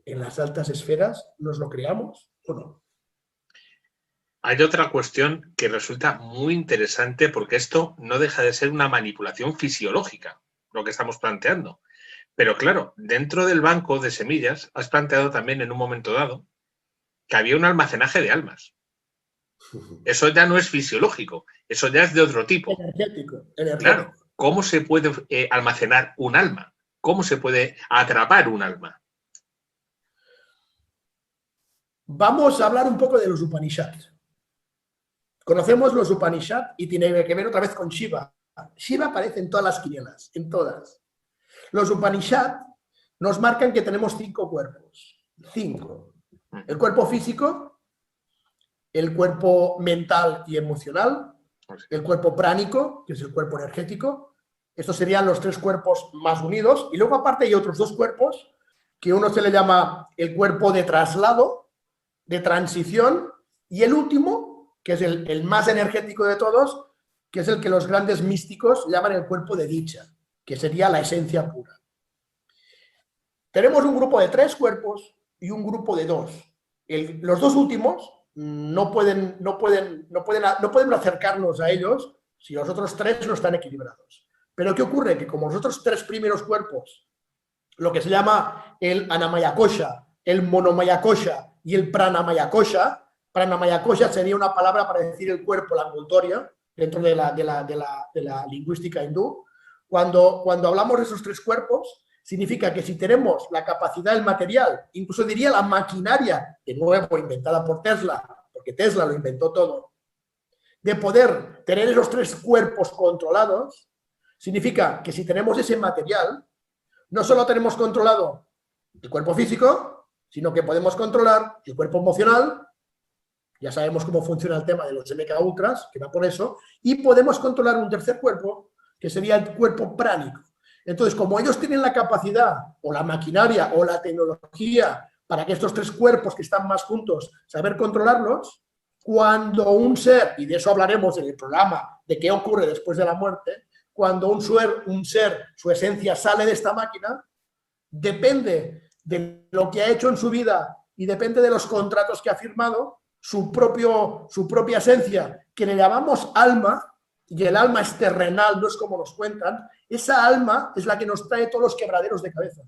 en las altas esferas. ¿Nos lo creamos o no? Hay otra cuestión que resulta muy interesante, porque esto no deja de ser una manipulación fisiológica, lo que estamos planteando. Pero claro, dentro del banco de semillas has planteado también en un momento dado que había un almacenaje de almas. Eso ya no es fisiológico, eso ya es de otro tipo. Energético. Claro, ¿cómo se puede almacenar un alma? ¿Cómo se puede atrapar un alma? Vamos a hablar un poco de los Upanishads. Conocemos los Upanishads y tiene que ver otra vez con Shiva. Shiva aparece en todas las quinielas, en todas. Los Upanishads nos marcan que tenemos 5 cuerpos. 5. El cuerpo físico, el cuerpo mental y emocional, el cuerpo pránico, que es el cuerpo energético. Estos serían los 3 cuerpos más unidos. Y luego aparte hay otros 2 cuerpos, que uno se le llama el cuerpo de traslado, de transición, y el último, que es el más energético de todos, que es el que los grandes místicos llaman el cuerpo de dicha, que sería la esencia pura. Tenemos un grupo de 3 cuerpos y un grupo de 2. Los 2 últimos no pueden acercarnos a ellos si los otros 3 no están equilibrados. Pero ¿qué ocurre? Que como los otros 3 primeros cuerpos, lo que se llama el Anamaya Kosha, el Monomaya Kosha y el Pranamaya Kosha, Pranamaya Kosha sería una palabra para decir el cuerpo, la envoltoria, dentro de la lingüística hindú. Cuando hablamos de esos 3 cuerpos, significa que si tenemos la capacidad del material, incluso diría la maquinaria, de nuevo inventada por Tesla, porque Tesla lo inventó todo, de poder tener esos 3 cuerpos controlados, significa que si tenemos ese material, no solo tenemos controlado el cuerpo físico, sino que podemos controlar el cuerpo emocional. Ya sabemos cómo funciona el tema de los MK Ultras, que va por eso, y podemos controlar un tercer cuerpo, que sería el cuerpo pránico. Entonces, como ellos tienen la capacidad, o la maquinaria, o la tecnología, para que estos 3 cuerpos que están más juntos, saber controlarlos, cuando un ser, y de eso hablaremos en el programa, de qué ocurre después de la muerte, cuando un ser, su esencia sale de esta máquina, depende de lo que ha hecho en su vida y depende de los contratos que ha firmado, su propia esencia, que le llamamos alma, y el alma es terrenal, no es como nos cuentan, esa alma es la que nos trae todos los quebraderos de cabeza.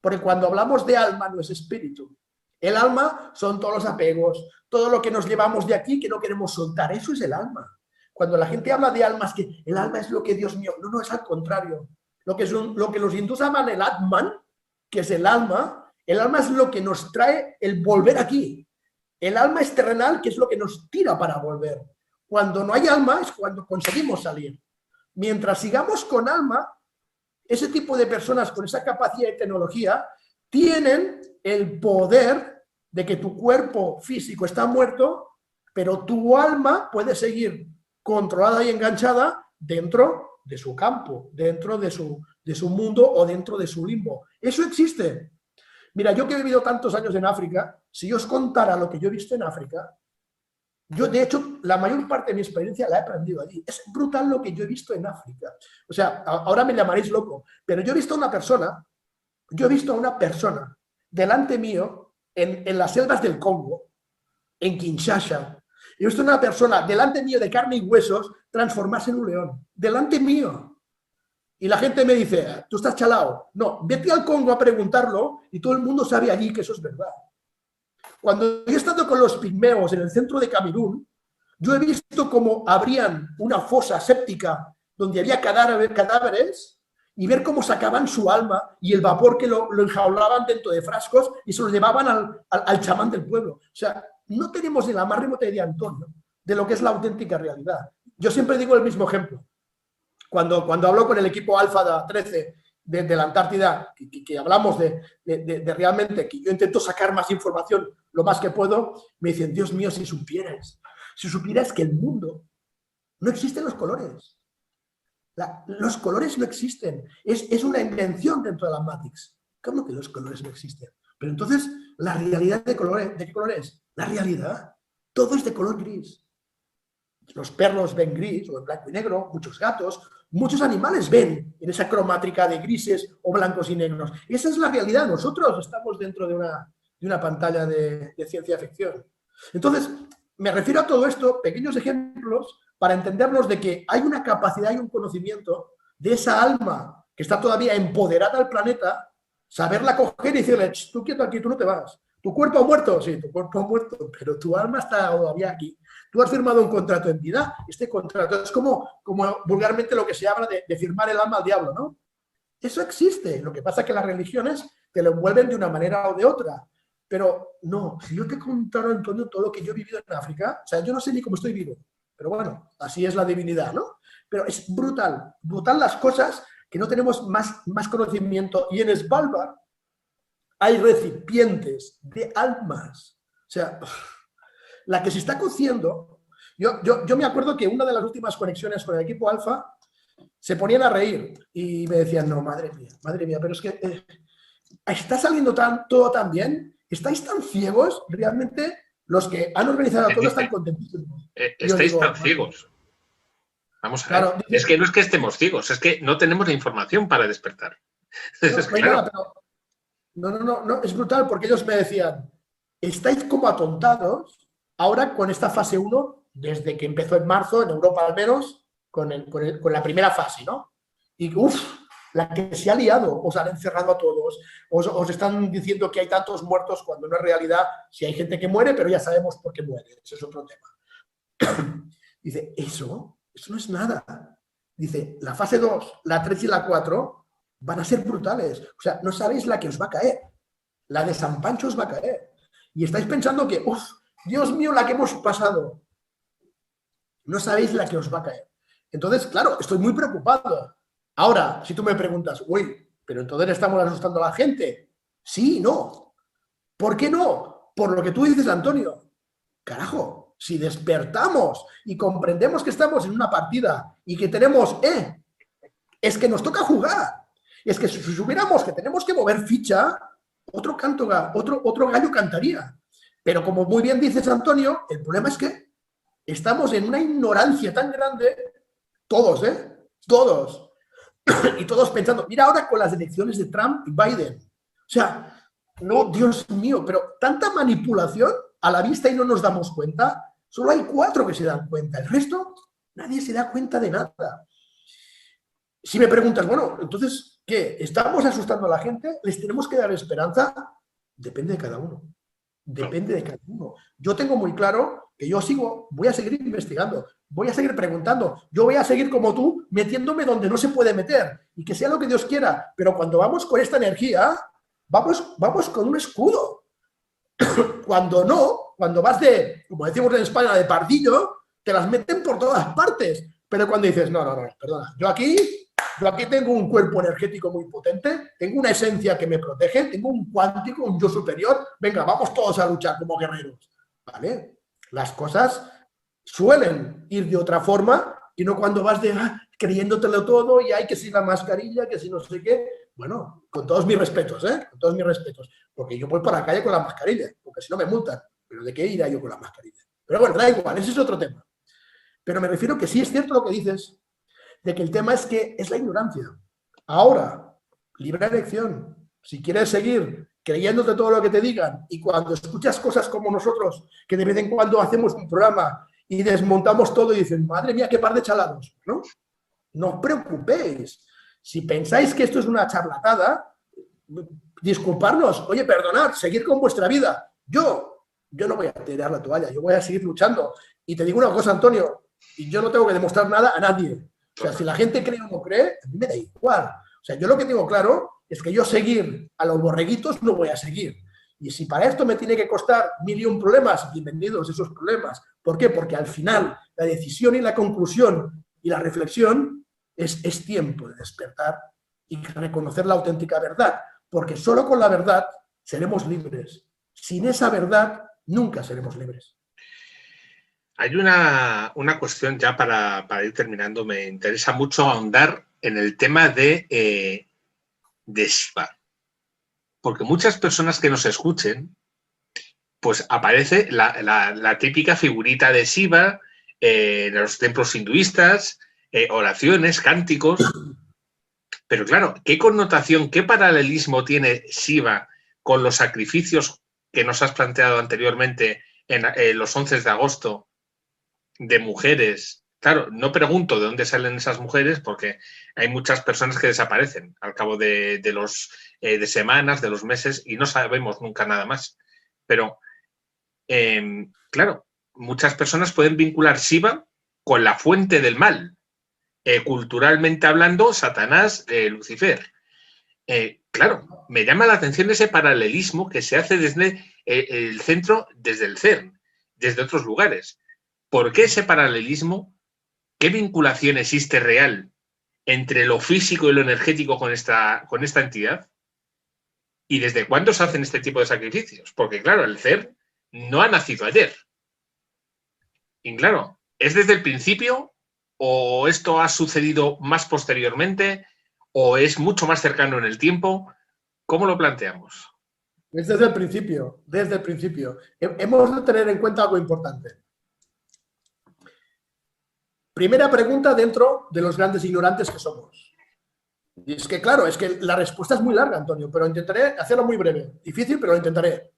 Porque cuando hablamos de alma no es espíritu. El alma son todos los apegos, todo lo que nos llevamos de aquí que no queremos soltar, eso es el alma. Cuando la gente habla de alma es que el alma es lo que Dios mío, no, es al contrario. Lo que los hindús llaman el Atman, que es el alma es lo que nos trae el volver aquí. El alma es terrenal, que es lo que nos tira para volver. Cuando no hay alma es cuando conseguimos salir. Mientras sigamos con alma, ese tipo de personas con esa capacidad de tecnología tienen el poder de que tu cuerpo físico está muerto, pero tu alma puede seguir controlada y enganchada dentro de su campo, dentro de su mundo o dentro de su limbo. Eso existe. Mira, yo que he vivido tantos años en África, si yo os contara lo que yo he visto en África, yo de hecho la mayor parte de mi experiencia la he aprendido allí. Es brutal lo que yo he visto en África. O sea, ahora me llamaréis loco, pero yo he visto a una persona delante mío, en las selvas del Congo, en Kinshasa, he visto una persona delante mío de carne y huesos transformarse en un león, delante mío. Y la gente me dice, tú estás chalao. No, vete al Congo a preguntarlo y todo el mundo sabe allí que eso es verdad. Cuando he estado con los pigmeos en el centro de Camerún, yo he visto cómo abrían una fosa séptica donde había cadáveres y ver cómo sacaban su alma y el vapor que lo enjaulaban dentro de frascos y se lo llevaban al chamán del pueblo. O sea, no tenemos ni la más remota idea, Antonio, de lo que es la auténtica realidad. Yo siempre digo el mismo ejemplo. Cuando hablo con el equipo Alfa 13 de la Antártida, que hablamos de realmente, que yo intento sacar más información lo más que puedo, me dicen, Dios mío, si supieras que el mundo no existen los colores. Los colores no existen. Es una invención dentro de la Matrix. ¿Cómo que los colores no existen? Pero entonces, ¿la realidad de qué color es? La realidad. Todo es de color gris. Los perros ven gris o en blanco y negro, muchos gatos, muchos animales ven en esa cromática de grises o blancos y negros. Esa es la realidad. Nosotros estamos dentro de una pantalla de ciencia ficción. Entonces, me refiero a todo esto, pequeños ejemplos, para entendernos de que hay una capacidad y un conocimiento de esa alma que está todavía empoderada al planeta, saberla coger y decirle, tú quieto aquí, tú no te vas. ¿Tu cuerpo ha muerto? Sí, tu cuerpo ha muerto, pero tu alma está todavía aquí. Tú has firmado un contrato de entidad. Este contrato es como vulgarmente lo que se habla de firmar el alma al diablo, ¿no? Eso existe. Lo que pasa es que las religiones te lo envuelven de una manera o de otra. Pero no, si yo te contara, Antonio, todo lo que yo he vivido en África, o sea, yo no sé ni cómo estoy vivo. Pero bueno, así es la divinidad, ¿no? Pero es brutal, brutal las cosas que no tenemos más conocimiento. Y en Svalbard hay recipientes de almas. O sea, la que se está cociendo. Yo me acuerdo que una de las últimas conexiones con el equipo Alfa se ponían a reír y me decían, no, madre mía, pero es que está saliendo todo tan bien, estáis tan ciegos, realmente los que han organizado todo están contentísimos. Estáis tan ciegos. Vamos a ver. Claro, es que no es que estemos ciegos, es que no tenemos la información para despertar. No, es brutal porque ellos me decían, estáis como atontados ahora con esta fase 1, desde que empezó en marzo, en Europa al menos, con la primera fase, ¿no? Y la que se ha liado, os han encerrado a todos, os están diciendo que hay tantos muertos cuando no es realidad, si hay gente que muere, pero ya sabemos por qué muere, ese es otro tema. Dice, eso no es nada. Dice, la fase 2, la 3 y la 4 van a ser brutales. O sea, no sabéis la que os va a caer. La de San Pancho os va a caer. Y estáis pensando que, Dios mío, la que hemos pasado. No sabéis la que os va a caer. Entonces, claro, estoy muy preocupado. Ahora, si tú me preguntas, pero entonces estamos asustando a la gente. Sí, no. ¿Por qué no? Por lo que tú dices, Antonio. Carajo, si despertamos y comprendemos que estamos en una partida y que tenemos, es que nos toca jugar. Es que si supiéramos que tenemos que mover ficha, otro gallo cantaría. Pero como muy bien dices, Antonio, el problema es que estamos en una ignorancia tan grande, todos, todos, y todos pensando, mira ahora con las elecciones de Trump y Biden. O sea, no, Dios mío, pero tanta manipulación a la vista y no nos damos cuenta. Solo hay 4 que se dan cuenta. El resto, nadie se da cuenta de nada. Si me preguntas, bueno, entonces, ¿qué? ¿Estamos asustando a la gente? ¿Les tenemos que dar esperanza? Depende de cada uno. Depende de cada uno. Yo tengo muy claro que voy a seguir investigando, voy a seguir preguntando, yo voy a seguir como tú, metiéndome donde no se puede meter y que sea lo que Dios quiera. Pero cuando vamos con esta energía, vamos con un escudo. Cuando vas como decimos en España, de pardillo, te las meten por todas partes. Pero cuando dices, no, perdona, yo aquí tengo un cuerpo energético muy potente, tengo una esencia que me protege, tengo un cuántico, un yo superior, venga, vamos todos a luchar como guerreros, ¿vale? Las cosas suelen ir de otra forma y no cuando vas creyéndotelo todo y hay que si la mascarilla, que si no sé qué. Bueno, con todos mis respetos, con todos mis respetos, porque yo voy por la calle con la mascarilla, porque si no me multan, pero ¿de qué irá yo con la mascarilla? Pero bueno, da igual, ese es otro tema. Pero me refiero que sí es cierto lo que dices, de que el tema es que es la ignorancia. Ahora, libre elección. Si quieres seguir creyéndote todo lo que te digan, y cuando escuchas cosas como nosotros, que de vez en cuando hacemos un programa y desmontamos todo y dicen, madre mía, qué par de chalados, ¿no? No os preocupéis. Si pensáis que esto es una charlatada, disculparnos, oye, perdonad, seguid con vuestra vida. Yo no voy a tirar la toalla, yo voy a seguir luchando. Y te digo una cosa, Antonio, y yo no tengo que demostrar nada a nadie. O sea, si la gente cree o no cree, a mí me da igual. O sea, yo lo que tengo claro es que yo seguir a los borreguitos no voy a seguir. Y si para esto me tiene que costar 1.000.000 problemas, bienvenidos esos problemas. ¿Por qué? Porque al final la decisión y la conclusión y la reflexión es tiempo de despertar y reconocer la auténtica verdad. Porque solo con la verdad seremos libres. Sin esa verdad nunca seremos libres. Hay una cuestión ya para ir terminando. Me interesa mucho ahondar en el tema de Shiva. Porque muchas personas que nos escuchen, pues aparece la típica figurita de Shiva en los templos hinduistas, oraciones, cánticos. Pero claro, ¿qué connotación, qué paralelismo tiene Shiva con los sacrificios que nos has planteado anteriormente en los 11 de agosto de mujeres? Claro, no pregunto de dónde salen esas mujeres porque hay muchas personas que desaparecen al cabo de semanas, de los meses, y no sabemos nunca nada más. Pero, claro, muchas personas pueden vincular Shiva con la fuente del mal. Culturalmente hablando, Satanás, Lucifer. Claro, me llama la atención ese paralelismo que se hace desde el centro, desde el CERN, desde otros lugares. ¿Por qué ese paralelismo? ¿Qué vinculación existe real entre lo físico y lo energético con esta entidad? ¿Y desde cuándo se hacen este tipo de sacrificios? Porque, claro, el CERN no ha nacido ayer. Y claro, ¿es desde el principio? ¿O esto ha sucedido más posteriormente? ¿O es mucho más cercano en el tiempo? ¿Cómo lo planteamos? Es desde el principio, desde el principio. Hemos de tener en cuenta algo importante. Primera pregunta dentro de los grandes ignorantes que somos. Y es que, claro, es que la respuesta es muy larga, Antonio, pero intentaré hacerlo muy breve. Difícil, pero lo intentaré.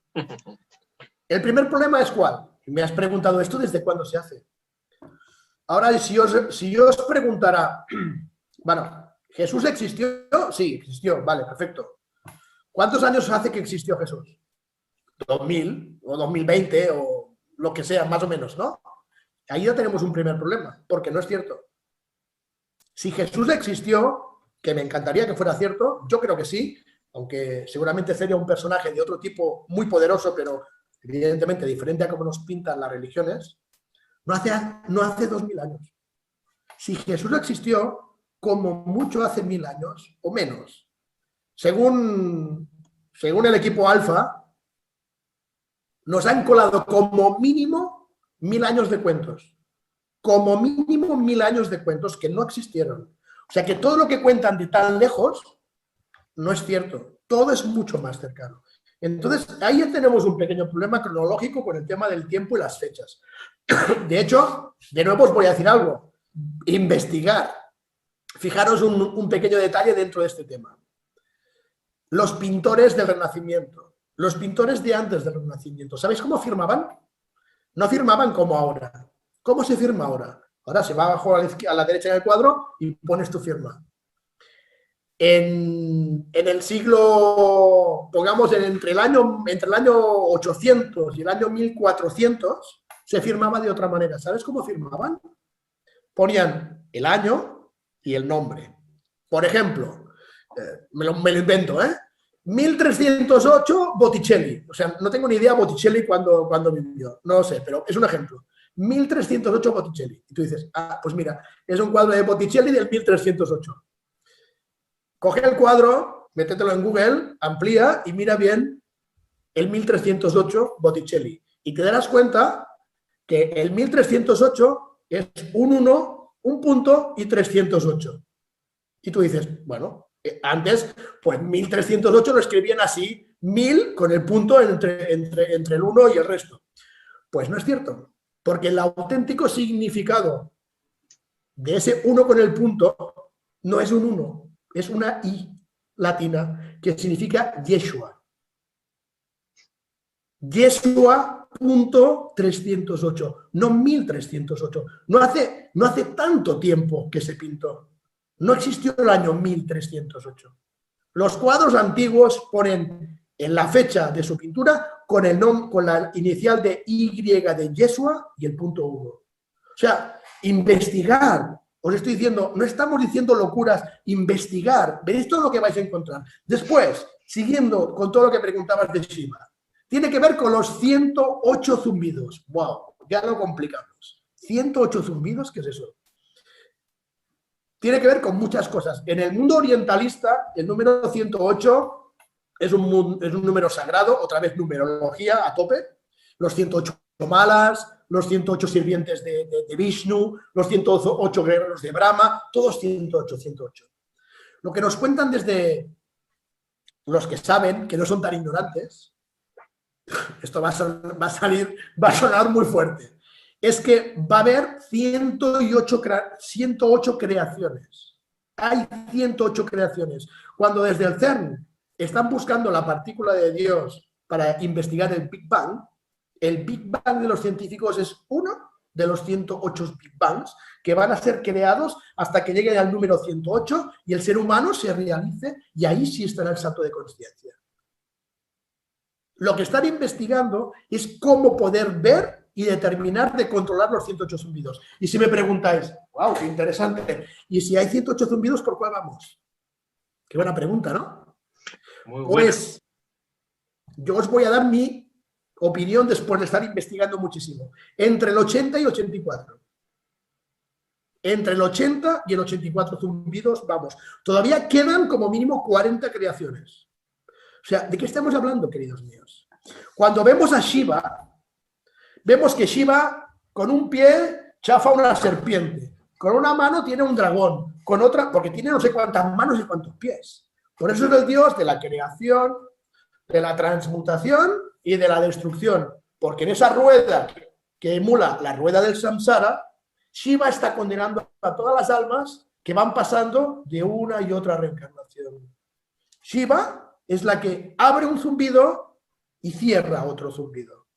El primer problema es ¿cuál? Me has preguntado esto, ¿desde cuándo se hace? Ahora, si yo os preguntara, bueno, ¿Jesús existió? Sí, existió, vale, perfecto. ¿Cuántos años hace que existió Jesús? 2000 o 2020 o lo que sea, más o menos, ¿no? Ahí ya tenemos un primer problema, porque no es cierto. Si Jesús existió, que me encantaría que fuera cierto, yo creo que sí, aunque seguramente sería un personaje de otro tipo muy poderoso, pero evidentemente diferente a como nos pintan las religiones, no hace 2000 años. Si Jesús existió, como mucho hace 1000 años o menos. Según el equipo Alfa, nos han colado como mínimo 1000 años de cuentos. Como mínimo 1000 años de cuentos que no existieron. O sea que todo lo que cuentan de tan lejos no es cierto. Todo es mucho más cercano. Entonces, ahí ya tenemos un pequeño problema cronológico con el tema del tiempo y las fechas. De hecho, de nuevo os voy a decir algo. Investigar. Fijaros un pequeño detalle dentro de este tema. Los pintores del Renacimiento, los pintores de antes del Renacimiento, ¿sabéis cómo firmaban? No firmaban como ahora. ¿Cómo se firma ahora? Ahora se va abajo a la derecha del cuadro y pones tu firma. En el siglo, pongamos, entre el año 800 y el año 1400, se firmaba de otra manera. ¿Sabes cómo firmaban? Ponían el año y el nombre. Por ejemplo, me lo invento, 1308 Botticelli. O sea, no tengo ni idea Botticelli cuando vivió. No lo sé, pero es un ejemplo. 1308 Botticelli. Y tú dices, pues mira, es un cuadro de Botticelli del 1308. Coge el cuadro, métetelo en Google, amplía y mira bien el 1308 Botticelli. Y te darás cuenta que el 1308 es un 1, un punto y 308. Y tú dices, bueno, antes, pues 1308 lo escribían así, 1000 con el punto entre el 1 y el resto. Pues no es cierto, porque el auténtico significado de ese 1 con el punto no es un 1, es una I latina que significa Yeshua. Yeshua.308, no 1308. No hace tanto tiempo que se pintó. No existió el año 1308. Los cuadros antiguos ponen en la fecha de su pintura con el nombre, con la inicial de Y de Yeshua y el punto Hugo. O sea, investigar. Os estoy diciendo, no estamos diciendo locuras, investigar. Veréis todo lo que vais a encontrar. Después, siguiendo con todo lo que preguntabas de Shiva, tiene que ver con los 108 zumbidos. ¡Wow! Ya lo complicamos. 108 zumbidos, ¿qué es eso? Tiene que ver con muchas cosas. En el mundo orientalista, el número 108 es un número sagrado, otra vez numerología a tope. Los 108 malas, los 108 sirvientes de Vishnu, los 108 guerreros de Brahma, todos 108, 108. Lo que nos cuentan desde los que saben, que no son tan ignorantes, esto va a sonar muy fuerte, es que va a haber 108 creaciones. Hay 108 creaciones. Cuando desde el CERN están buscando la partícula de Dios para investigar el Big Bang de los científicos es uno de los 108 Big Bangs que van a ser creados hasta que llegue al número 108 y el ser humano se realice, y ahí sí estará el salto de conciencia. Lo que están investigando es cómo poder ver y determinar de controlar los 108 zumbidos. Y si me preguntáis, wow, qué interesante, y si hay 108 zumbidos, ¿por cuál vamos? Qué buena pregunta, ¿no? Muy buena. Pues yo os voy a dar mi opinión después de estar investigando muchísimo. Entre el 80 y 84. Entre el 80 y el 84 zumbidos, vamos. Todavía quedan como mínimo 40 creaciones. O sea, ¿de qué estamos hablando, queridos míos? Cuando vemos a Shiva, vemos que Shiva con un pie chafa una serpiente, con una mano tiene un dragón, con otra, porque tiene no sé cuántas manos y cuántos pies. Por eso es el dios de la creación, de la transmutación y de la destrucción. Porque en esa rueda que emula la rueda del samsara, Shiva está condenando a todas las almas que van pasando de una y otra reencarnación. Shiva es la que abre un zumbido y cierra otro zumbido.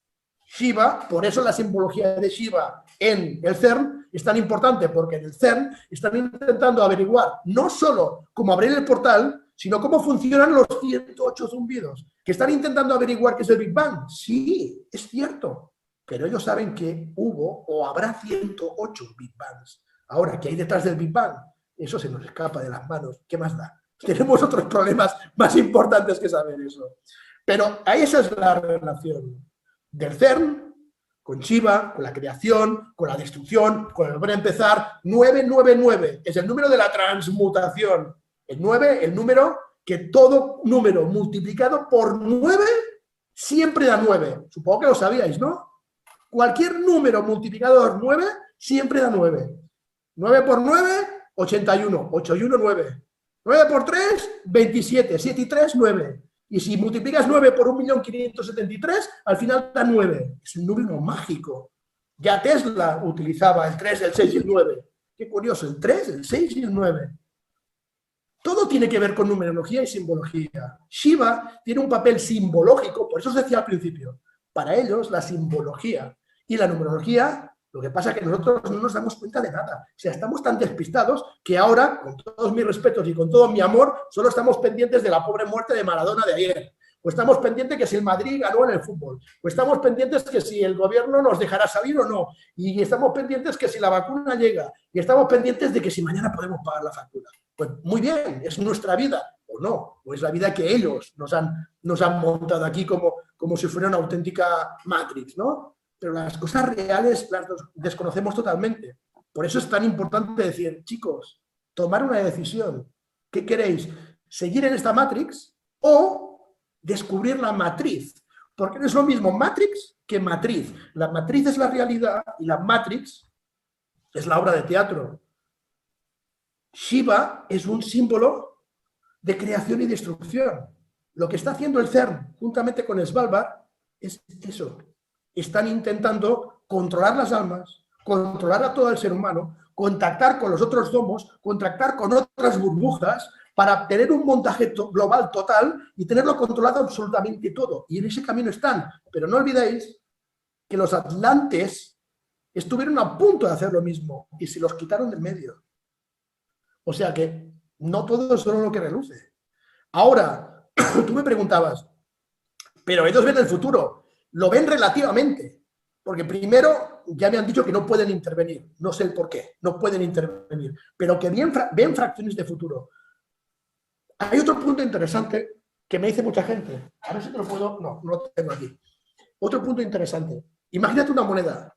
Shiva, por eso la simbología de Shiva en el CERN es tan importante, porque en el CERN están intentando averiguar no solo cómo abrir el portal, sino cómo funcionan los 108 zumbidos. ¿Que están intentando averiguar qué es el Big Bang? Sí, es cierto, pero ellos saben que hubo o habrá 108 Big Bangs. Ahora, ¿qué hay detrás del Big Bang? Eso se nos escapa de las manos. ¿Qué más da? Tenemos otros problemas más importantes que saber eso. Pero ahí esa es la relación del CERN con Shiva, con la creación, con la destrucción, con el volver a empezar. 999 es el número de la transmutación. El 9, el número que todo número multiplicado por 9 siempre da 9. Supongo que lo sabíais, ¿no? Cualquier número multiplicado por 9 siempre da 9. 9 por 9, 81. 8 y 1, 9. 9 por 3, 27. 7 y 3, 9. Y si multiplicas 9 por 1.573.000, al final da 9. Es un número mágico. Ya Tesla utilizaba el 3, el 6 y el 9. Qué curioso, el 3, el 6 y el 9. Todo tiene que ver con numerología y simbología. Shiva tiene un papel simbológico, por eso os decía al principio. Para ellos, la simbología y la numerología, lo que pasa es que nosotros no nos damos cuenta de nada. O sea, estamos tan despistados que ahora, con todos mis respetos y con todo mi amor, solo estamos pendientes de la pobre muerte de Maradona de ayer. O estamos pendientes que si el Madrid ganó en el fútbol. O estamos pendientes que si el gobierno nos dejará salir o no. Y estamos pendientes que si la vacuna llega. Y estamos pendientes de que si mañana podemos pagar la factura. Pues muy bien, es nuestra vida. O no, o es la vida que ellos nos han montado aquí como si fuera una auténtica Matrix, ¿no? Pero las cosas reales las desconocemos totalmente. Por eso es tan importante decir, chicos, tomar una decisión. ¿Qué queréis? ¿Seguir en esta Matrix o descubrir la matriz? Porque no es lo mismo Matrix que matriz. La matriz es la realidad y la Matrix es la obra de teatro. Shiva es un símbolo de creación y destrucción. Lo que está haciendo el CERN juntamente con Svalbard es eso. Están intentando controlar las almas, controlar a todo el ser humano, contactar con los otros domos, contactar con otras burbujas para tener un montaje global total y tenerlo controlado absolutamente todo. Y en ese camino están. Pero no olvidéis que los atlantes estuvieron a punto de hacer lo mismo y se los quitaron del medio. O sea que no todo es solo lo que reluce. Ahora, tú me preguntabas, pero ellos ven el futuro. Lo ven relativamente. Porque primero ya me han dicho que no pueden intervenir. No sé el por qué. No pueden intervenir. Pero que ven fracciones de futuro. Hay otro punto interesante que me dice mucha gente. A ver si te lo puedo... No, no lo tengo aquí. Otro punto interesante. Imagínate una moneda.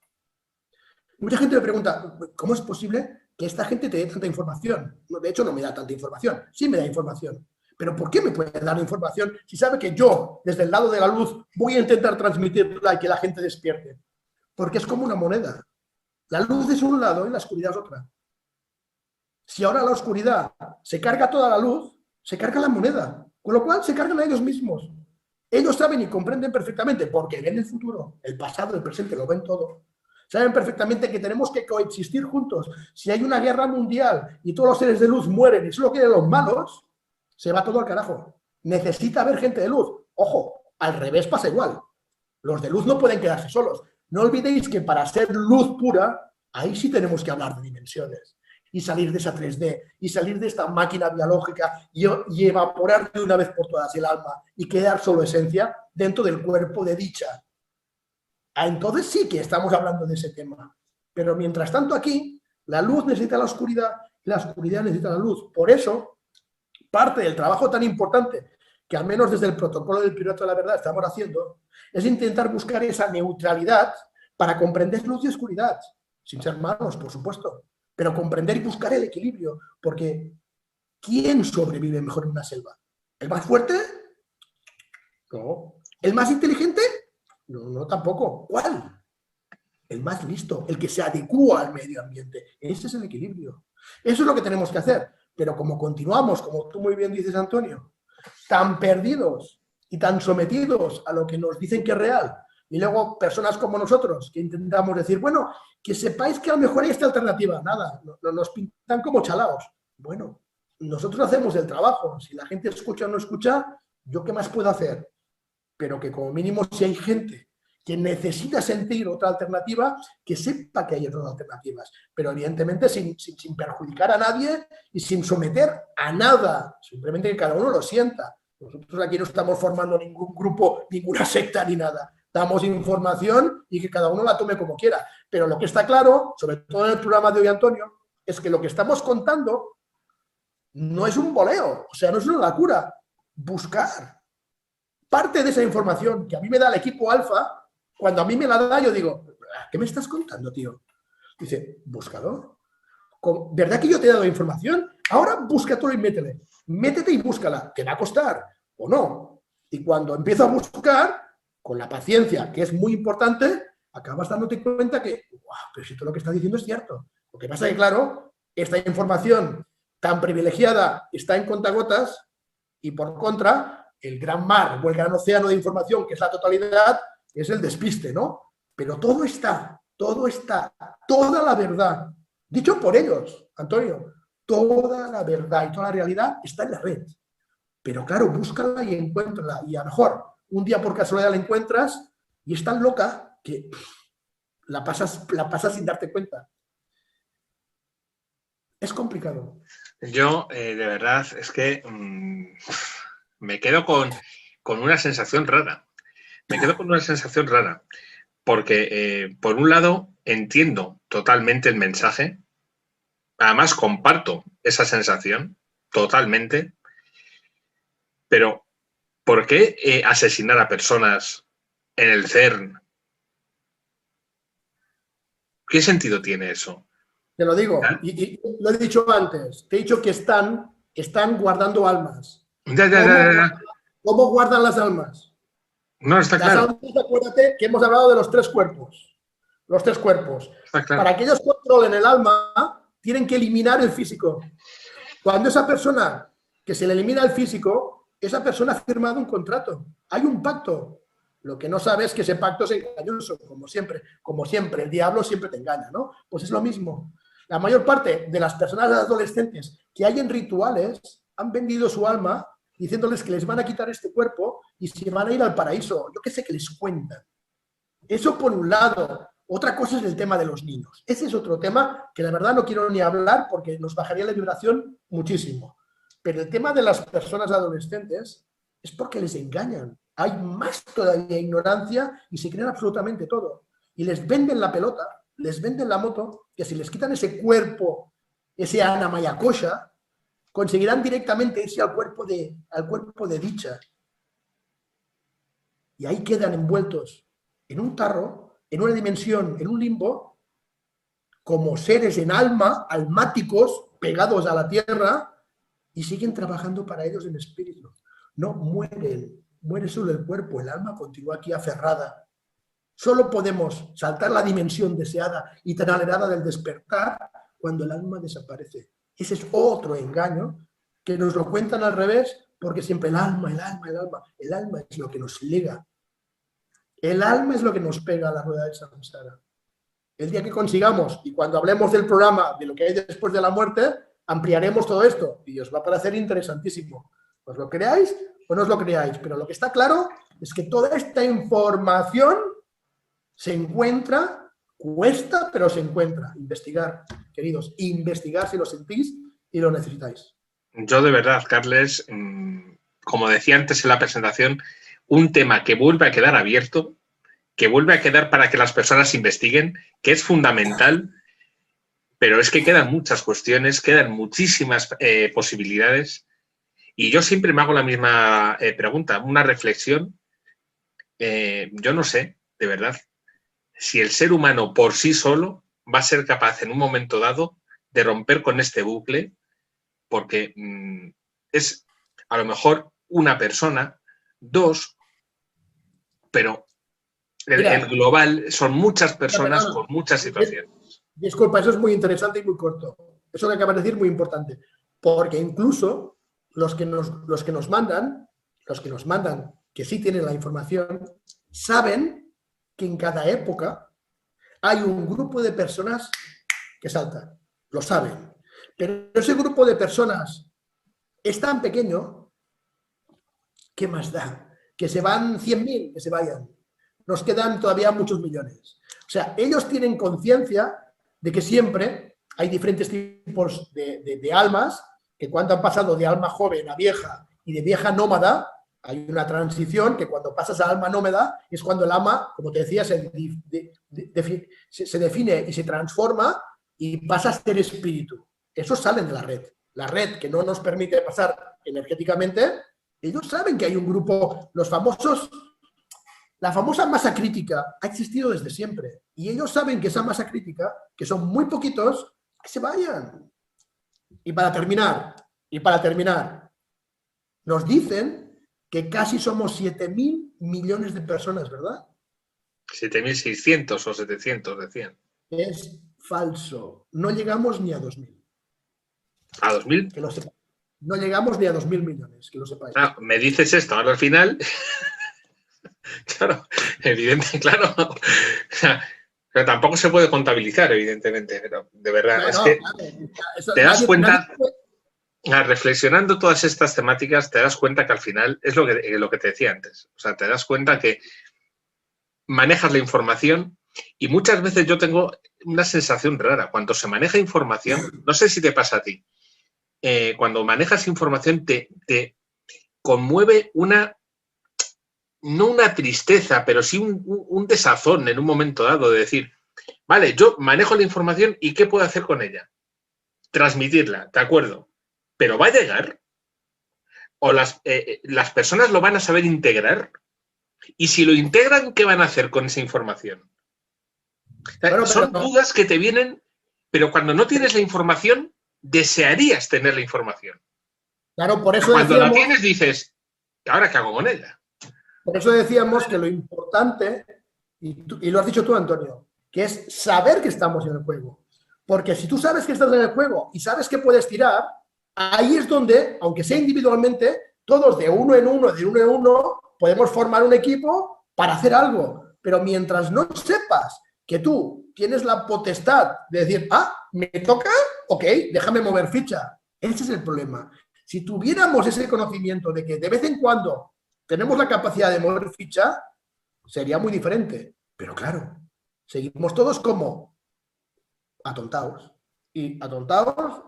Mucha gente me pregunta, ¿cómo es posible que esta gente te dé tanta información? No, de hecho, no me da tanta información. Sí me da información. Pero ¿por qué me puede dar información si sabe que yo, desde el lado de la luz, voy a intentar transmitirla y que la gente despierte? Porque es como una moneda. La luz es un lado y la oscuridad es otra. Si ahora la oscuridad se carga toda la luz, se carga la moneda. Con lo cual se cargan a ellos mismos. Ellos saben y comprenden perfectamente, porque ven el futuro, el pasado, el presente, lo ven todo. Saben perfectamente que tenemos que coexistir juntos. Si hay una guerra mundial y todos los seres de luz mueren y solo quedan los malos, se va todo al carajo. Necesita haber gente de luz. Ojo, al revés pasa igual. Los de luz no pueden quedarse solos. No olvidéis que para ser luz pura, ahí sí tenemos que hablar de dimensiones. Y salir de esa 3D, y salir de esta máquina biológica y evaporar de una vez por todas el alma y quedar solo esencia dentro del cuerpo de dicha. Entonces sí que estamos hablando de ese tema. Pero mientras tanto aquí, la luz necesita la oscuridad y la oscuridad necesita la luz. Por eso, parte del trabajo tan importante que al menos desde el protocolo del Piloto de la Verdad estamos haciendo, es intentar buscar esa neutralidad para comprender luz y oscuridad, sin ser malos, por supuesto, pero comprender y buscar el equilibrio, porque ¿quién sobrevive mejor en una selva? ¿El más fuerte? No. ¿El más inteligente? No, no tampoco. ¿Cuál? El más listo, el que se adecúa al medio ambiente. Ese es el equilibrio. Eso es lo que tenemos que hacer. Pero como continuamos, como tú muy bien dices, Antonio, tan perdidos y tan sometidos a lo que nos dicen que es real, y luego personas como nosotros que intentamos decir, bueno, que sepáis que a lo mejor hay esta alternativa, nada, nos pintan como chalaos. Bueno, nosotros hacemos el trabajo, si la gente escucha o no escucha, ¿yo qué más puedo hacer? Pero que como mínimo si hay gente que necesita sentir otra alternativa, que sepa que hay otras alternativas, pero evidentemente sin perjudicar a nadie y sin someter a nada, simplemente que cada uno lo sienta. Nosotros aquí no estamos formando ningún grupo, ninguna secta ni nada. Damos información y que cada uno la tome como quiera. Pero lo que está claro, sobre todo en el programa de hoy, Antonio, es que lo que estamos contando no es un boleo, o sea, no es una locura. Buscar parte de esa información que a mí me da el equipo alfa, cuando a mí me la da, yo digo, ¿qué me estás contando, tío? Dice, búscalo. ¿Verdad que yo te he dado información? Ahora búscatelo y métele. Métete y búscala. ¿Te va a costar o no? Y cuando empiezo a buscar, con la paciencia, que es muy importante, acabas dándote cuenta que, wow, pero si todo lo que estás diciendo es cierto. Lo que pasa es que, claro, esta información tan privilegiada está en contagotas y, por contra, el gran mar o el gran océano de información, que es la totalidad, es el despiste, ¿no? Pero todo está, toda la verdad, dicho por ellos, Antonio, toda la verdad y toda la realidad está en la red. Pero claro, búscala y encuéntrala. Y a lo mejor un día por casualidad la encuentras y es tan loca que la pasas sin darte cuenta. Es complicado. Yo, de verdad, es que me quedo con una sensación rara. Me quedo con una sensación rara. Porque, por un lado, entiendo totalmente el mensaje. Además, comparto esa sensación totalmente. Pero, ¿por qué asesinar a personas en el CERN? ¿Qué sentido tiene eso? Te lo digo, y lo he dicho antes, te he dicho que están guardando almas. ¿Cómo guardan las almas? No, está las claro. Almas, acuérdate que hemos hablado de los tres cuerpos. Los tres cuerpos. Está claro. Para que ellos controlen el alma, tienen que eliminar el físico. Cuando esa persona que se le elimina el físico, esa persona ha firmado un contrato. Hay un pacto. Lo que no sabes es que ese pacto es engañoso, como siempre. Como siempre, el diablo siempre te engaña, ¿no? Pues es lo mismo. La mayor parte de las personas adolescentes que hay en rituales han vendido su alma diciéndoles que les van a quitar este cuerpo y se van a ir al paraíso. Yo qué sé que les cuentan. Eso por un lado. Otra cosa es el tema de los niños. Ese es otro tema que la verdad no quiero ni hablar porque nos bajaría la vibración muchísimo. Pero el tema de las personas adolescentes es porque les engañan. Hay más todavía ignorancia y se creen absolutamente todo. Y les venden la pelota, les venden la moto, que si les quitan ese cuerpo, ese Ana Mayakosha, conseguirán directamente irse al cuerpo de dicha. Y ahí quedan envueltos en un tarro, en una dimensión, en un limbo, como seres en alma, almáticos, pegados a la tierra, y siguen trabajando para ellos en espíritu. No mueren, muere solo el cuerpo, el alma continúa aquí aferrada. Solo podemos saltar la dimensión deseada y tan anhelada del despertar cuando el alma desaparece. Ese es otro engaño que nos lo cuentan al revés, porque siempre el alma, el alma, el alma. El alma es lo que nos liga. El alma es lo que nos pega a la rueda del samsara. El día que consigamos, y cuando hablemos del programa, de lo que hay después de la muerte, ampliaremos todo esto y os va a parecer interesantísimo. ¿Os lo creáis o no os lo creáis? Pero lo que está claro es que toda esta información se encuentra, cuesta, pero se encuentra. Investigar, queridos, investigar si lo sentís y lo necesitáis. Yo de verdad, Carles, como decía antes en la presentación, un tema que vuelve a quedar abierto, que vuelve a quedar para que las personas investiguen, que es fundamental, pero es que quedan muchas cuestiones, quedan muchísimas posibilidades, y yo siempre me hago la misma pregunta, una reflexión. Yo no sé, de verdad, si el ser humano por sí solo va a ser capaz en un momento dado de romper con este bucle, porque es a lo mejor una persona, dos, pero el global son muchas personas con muchas situaciones. Disculpa, eso es muy interesante y muy corto. Eso que acabas de decir es muy importante. Porque incluso los que nos mandan, que sí tienen la información, saben que en cada época hay un grupo de personas que saltan. Lo saben. Pero ese grupo de personas es tan pequeño, ¿qué más da? Que se van 100.000, que se vayan. Nos quedan todavía muchos millones. O sea, ellos tienen conciencia de que siempre hay diferentes tipos de almas, que cuando han pasado de alma joven a vieja y de vieja nómada, hay una transición que cuando pasas a alma nómada es cuando el alma, como te decía, se define y se transforma y pasa a ser espíritu. Esos salen de la red. La red que no nos permite pasar energéticamente, ellos saben que hay un grupo, los famosos... La famosa masa crítica ha existido desde siempre y ellos saben que esa masa crítica, que son muy poquitos, que se vayan. Y para terminar, nos dicen que casi somos 7.000 millones de personas, ¿verdad? 7.600 o 700, decían. Es falso. No llegamos ni a 2.000. ¿A 2.000? Que lo sepáis. No llegamos ni a 2.000 millones, que lo sepáis. Ah, me dices esto ahora al final... Claro, evidente, claro. Pero tampoco se puede contabilizar, evidentemente, pero de verdad, es que te das cuenta, reflexionando todas estas temáticas, te das cuenta que al final es lo que te decía antes. O sea, te das cuenta que manejas la información y muchas veces yo tengo una sensación rara. Cuando se maneja información, no sé si te pasa a ti, cuando manejas información te conmueve no una tristeza, pero sí un desazón en un momento dado de decir, vale, yo manejo la información y ¿qué puedo hacer con ella? Transmitirla, de acuerdo, pero ¿va a llegar? ¿O las personas lo van a saber integrar? Y si lo integran, ¿qué van a hacer con esa información? Son dudas que te vienen, pero cuando no tienes la información, desearías tener la información. Claro, por eso cuando la tienes dices, ¿ahora qué hago con ella? Por eso decíamos que lo importante, y lo has dicho tú, Antonio, que es saber que estamos en el juego. Porque si tú sabes que estás en el juego y sabes que puedes tirar, ahí es donde, aunque sea individualmente, todos de uno en uno, podemos formar un equipo para hacer algo. Pero mientras no sepas que tú tienes la potestad de decir, me toca, ok, déjame mover ficha. Ese es el problema. Si tuviéramos ese conocimiento de que de vez en cuando tenemos la capacidad de mover ficha, sería muy diferente. Pero claro, seguimos todos como atontados. Y atontados,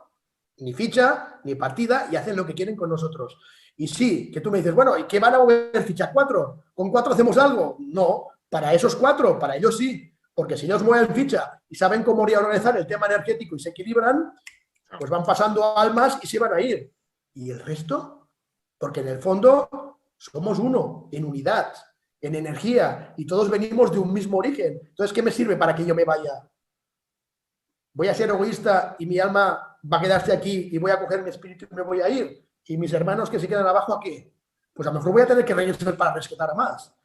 ni ficha, ni partida, y hacen lo que quieren con nosotros. Y sí, que tú me dices, bueno, ¿y qué van a mover ficha? ¿4? ¿Con 4 hacemos algo? No, para esos 4, para ellos sí. Porque si ellos mueven ficha y saben cómo organizar el tema energético y se equilibran, pues van pasando almas y se van a ir. ¿Y el resto? Porque en el fondo somos uno, en unidad, en energía, y todos venimos de un mismo origen. Entonces, ¿qué me sirve para que yo me vaya? ¿Voy a ser egoísta y mi alma va a quedarse aquí y voy a coger mi espíritu y me voy a ir? ¿Y mis hermanos que se quedan abajo a qué? Pues a lo mejor voy a tener que regresar para rescatar a más.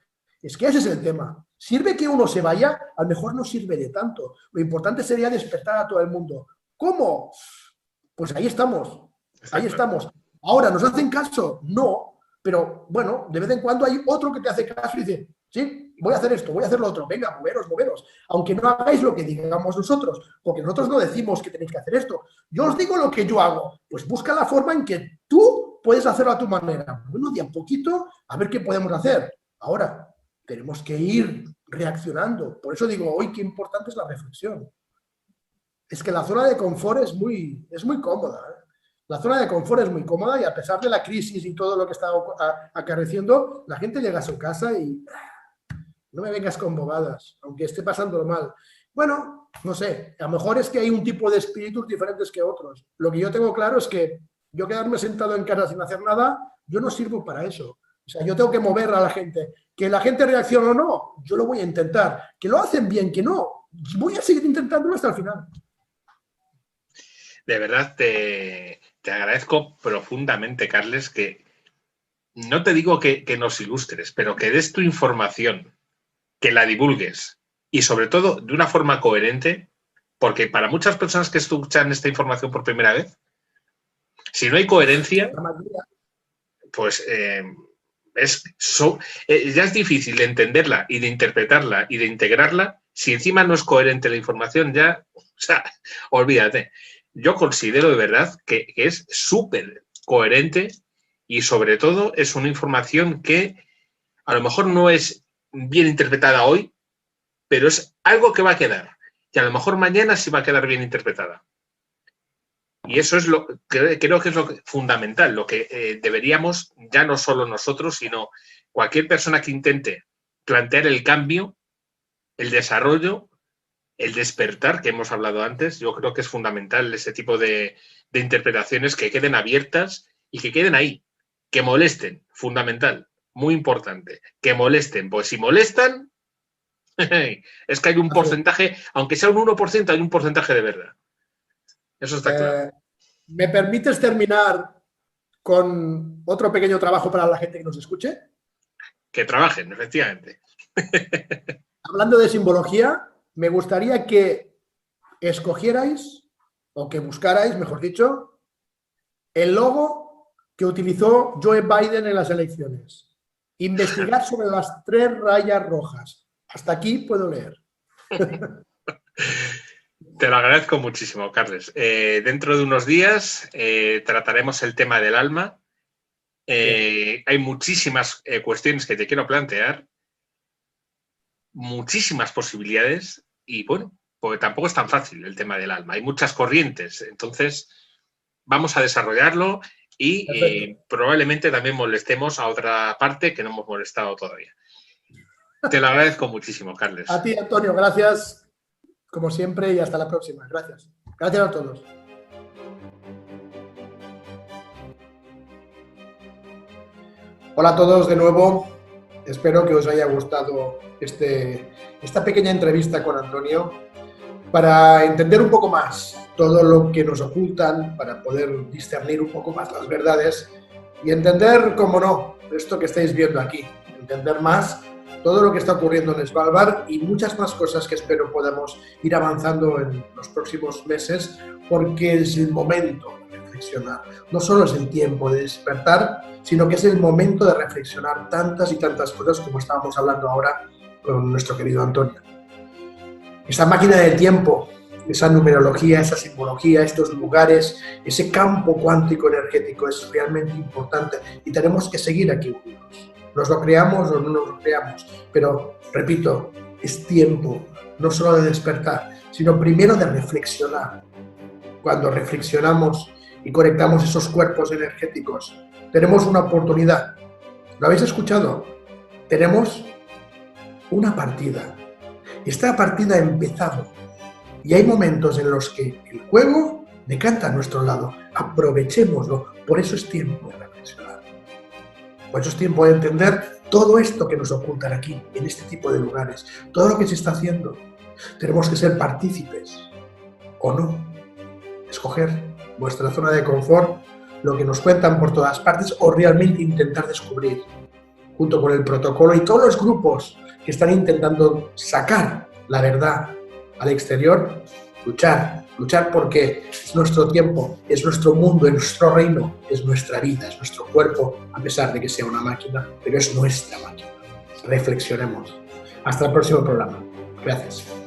Es que ese es el tema. ¿Sirve que uno se vaya? A lo mejor no sirve de tanto. Lo importante sería despertar a todo el mundo. ¿Cómo? Pues ahí estamos. Ahí estamos. Ahora, ¿nos hacen caso? No. Pero, bueno, de vez en cuando hay otro que te hace caso y dice, sí, voy a hacer esto, voy a hacer lo otro. Venga, moveros. Aunque no hagáis lo que digamos nosotros, porque nosotros no decimos que tenéis que hacer esto. Yo os digo lo que yo hago. Pues busca la forma en que tú puedes hacerlo a tu manera. Bueno, de a poquito, a ver qué podemos hacer. Ahora, tenemos que ir reaccionando. Por eso digo, hoy qué importante es la reflexión. Es que la zona de confort es muy cómoda. La zona de confort es muy cómoda y a pesar de la crisis y todo lo que está acarreciendo, la gente llega a su casa y no me vengas con bobadas, aunque esté pasándolo mal. Bueno, no sé, a lo mejor es que hay un tipo de espíritus diferentes que otros. Lo que yo tengo claro es que yo quedarme sentado en casa sin hacer nada, yo no sirvo para eso. O sea, yo tengo que mover a la gente. Que la gente reaccione o no, yo lo voy a intentar. Que lo hacen bien, que no, voy a seguir intentándolo hasta el final. De verdad te agradezco profundamente, Carles, que no te digo que nos ilustres, pero que des tu información, que la divulgues y sobre todo de una forma coherente, porque para muchas personas que escuchan esta información por primera vez, si no hay coherencia, pues ya es difícil de entenderla y de interpretarla y de integrarla. Si encima no es coherente la información, ya, o sea, olvídate. Yo considero de verdad que es súper coherente y sobre todo es una información que a lo mejor no es bien interpretada hoy, pero es algo que va a quedar. Y a lo mejor mañana sí va a quedar bien interpretada. Y eso es lo que creo que es lo fundamental, lo que deberíamos, ya no solo nosotros, sino cualquier persona que intente plantear el cambio, el desarrollo, el despertar que hemos hablado antes. Yo creo que es fundamental ese tipo de interpretaciones que queden abiertas y que queden ahí, que molesten, fundamental, muy importante, que molesten, pues si molestan, es que hay un porcentaje, aunque sea un 1%, hay un porcentaje de verdad. Eso está claro. ¿Me permites terminar con otro pequeño trabajo para la gente que nos escuche? Que trabajen, efectivamente. Hablando de simbología, me gustaría que escogierais, o que buscarais, mejor dicho, el logo que utilizó Joe Biden en las elecciones. Investigad sobre las 3 rayas rojas. Hasta aquí puedo leer. Te lo agradezco muchísimo, Carles. Dentro de unos días trataremos el tema del alma. Hay muchísimas cuestiones que te quiero plantear, muchísimas posibilidades y bueno, porque tampoco es tan fácil el tema del alma. Hay muchas corrientes, entonces vamos a desarrollarlo y probablemente también molestemos a otra parte que no hemos molestado todavía. Te lo agradezco muchísimo, Carles. A ti, Antonio, gracias. Como siempre, y hasta la próxima. Gracias. Gracias a todos. Hola a todos de nuevo. Espero que os haya gustado esta pequeña entrevista con Antonio para entender un poco más todo lo que nos ocultan, para poder discernir un poco más las verdades y entender, como no, esto que estáis viendo aquí, entender más todo lo que está ocurriendo en Svalbard y muchas más cosas que espero podamos ir avanzando en los próximos meses, porque es el momento de reflexionar. No solo es el tiempo de despertar, sino que es el momento de reflexionar tantas y tantas cosas como estábamos hablando ahora con nuestro querido Antonio. Esta máquina del tiempo esa numerología, esa simbología, estos lugares, ese campo cuántico energético es realmente importante y tenemos que seguir aquí unidos. Nos lo creamos o no nos lo creamos, pero, repito, es tiempo no solo de despertar, sino primero de reflexionar. Cuando reflexionamos y conectamos esos cuerpos energéticos, tenemos una oportunidad. ¿Lo habéis escuchado? Tenemos una partida. Esta partida ha empezado y hay momentos en los que el juego decanta a nuestro lado. Aprovechémoslo. Por eso es tiempo de reflexionar. Por eso es tiempo de entender todo esto que nos ocultan aquí, en este tipo de lugares. Todo lo que se está haciendo. Tenemos que ser partícipes o no. Escoger vuestra zona de confort, lo que nos cuentan por todas partes o realmente intentar descubrir, junto con el protocolo y todos los grupos que están intentando sacar la verdad al exterior, luchar porque es nuestro tiempo, es nuestro mundo, es nuestro reino, es nuestra vida, es nuestro cuerpo, a pesar de que sea una máquina, pero es nuestra máquina. Reflexionemos. Hasta el próximo programa. Gracias.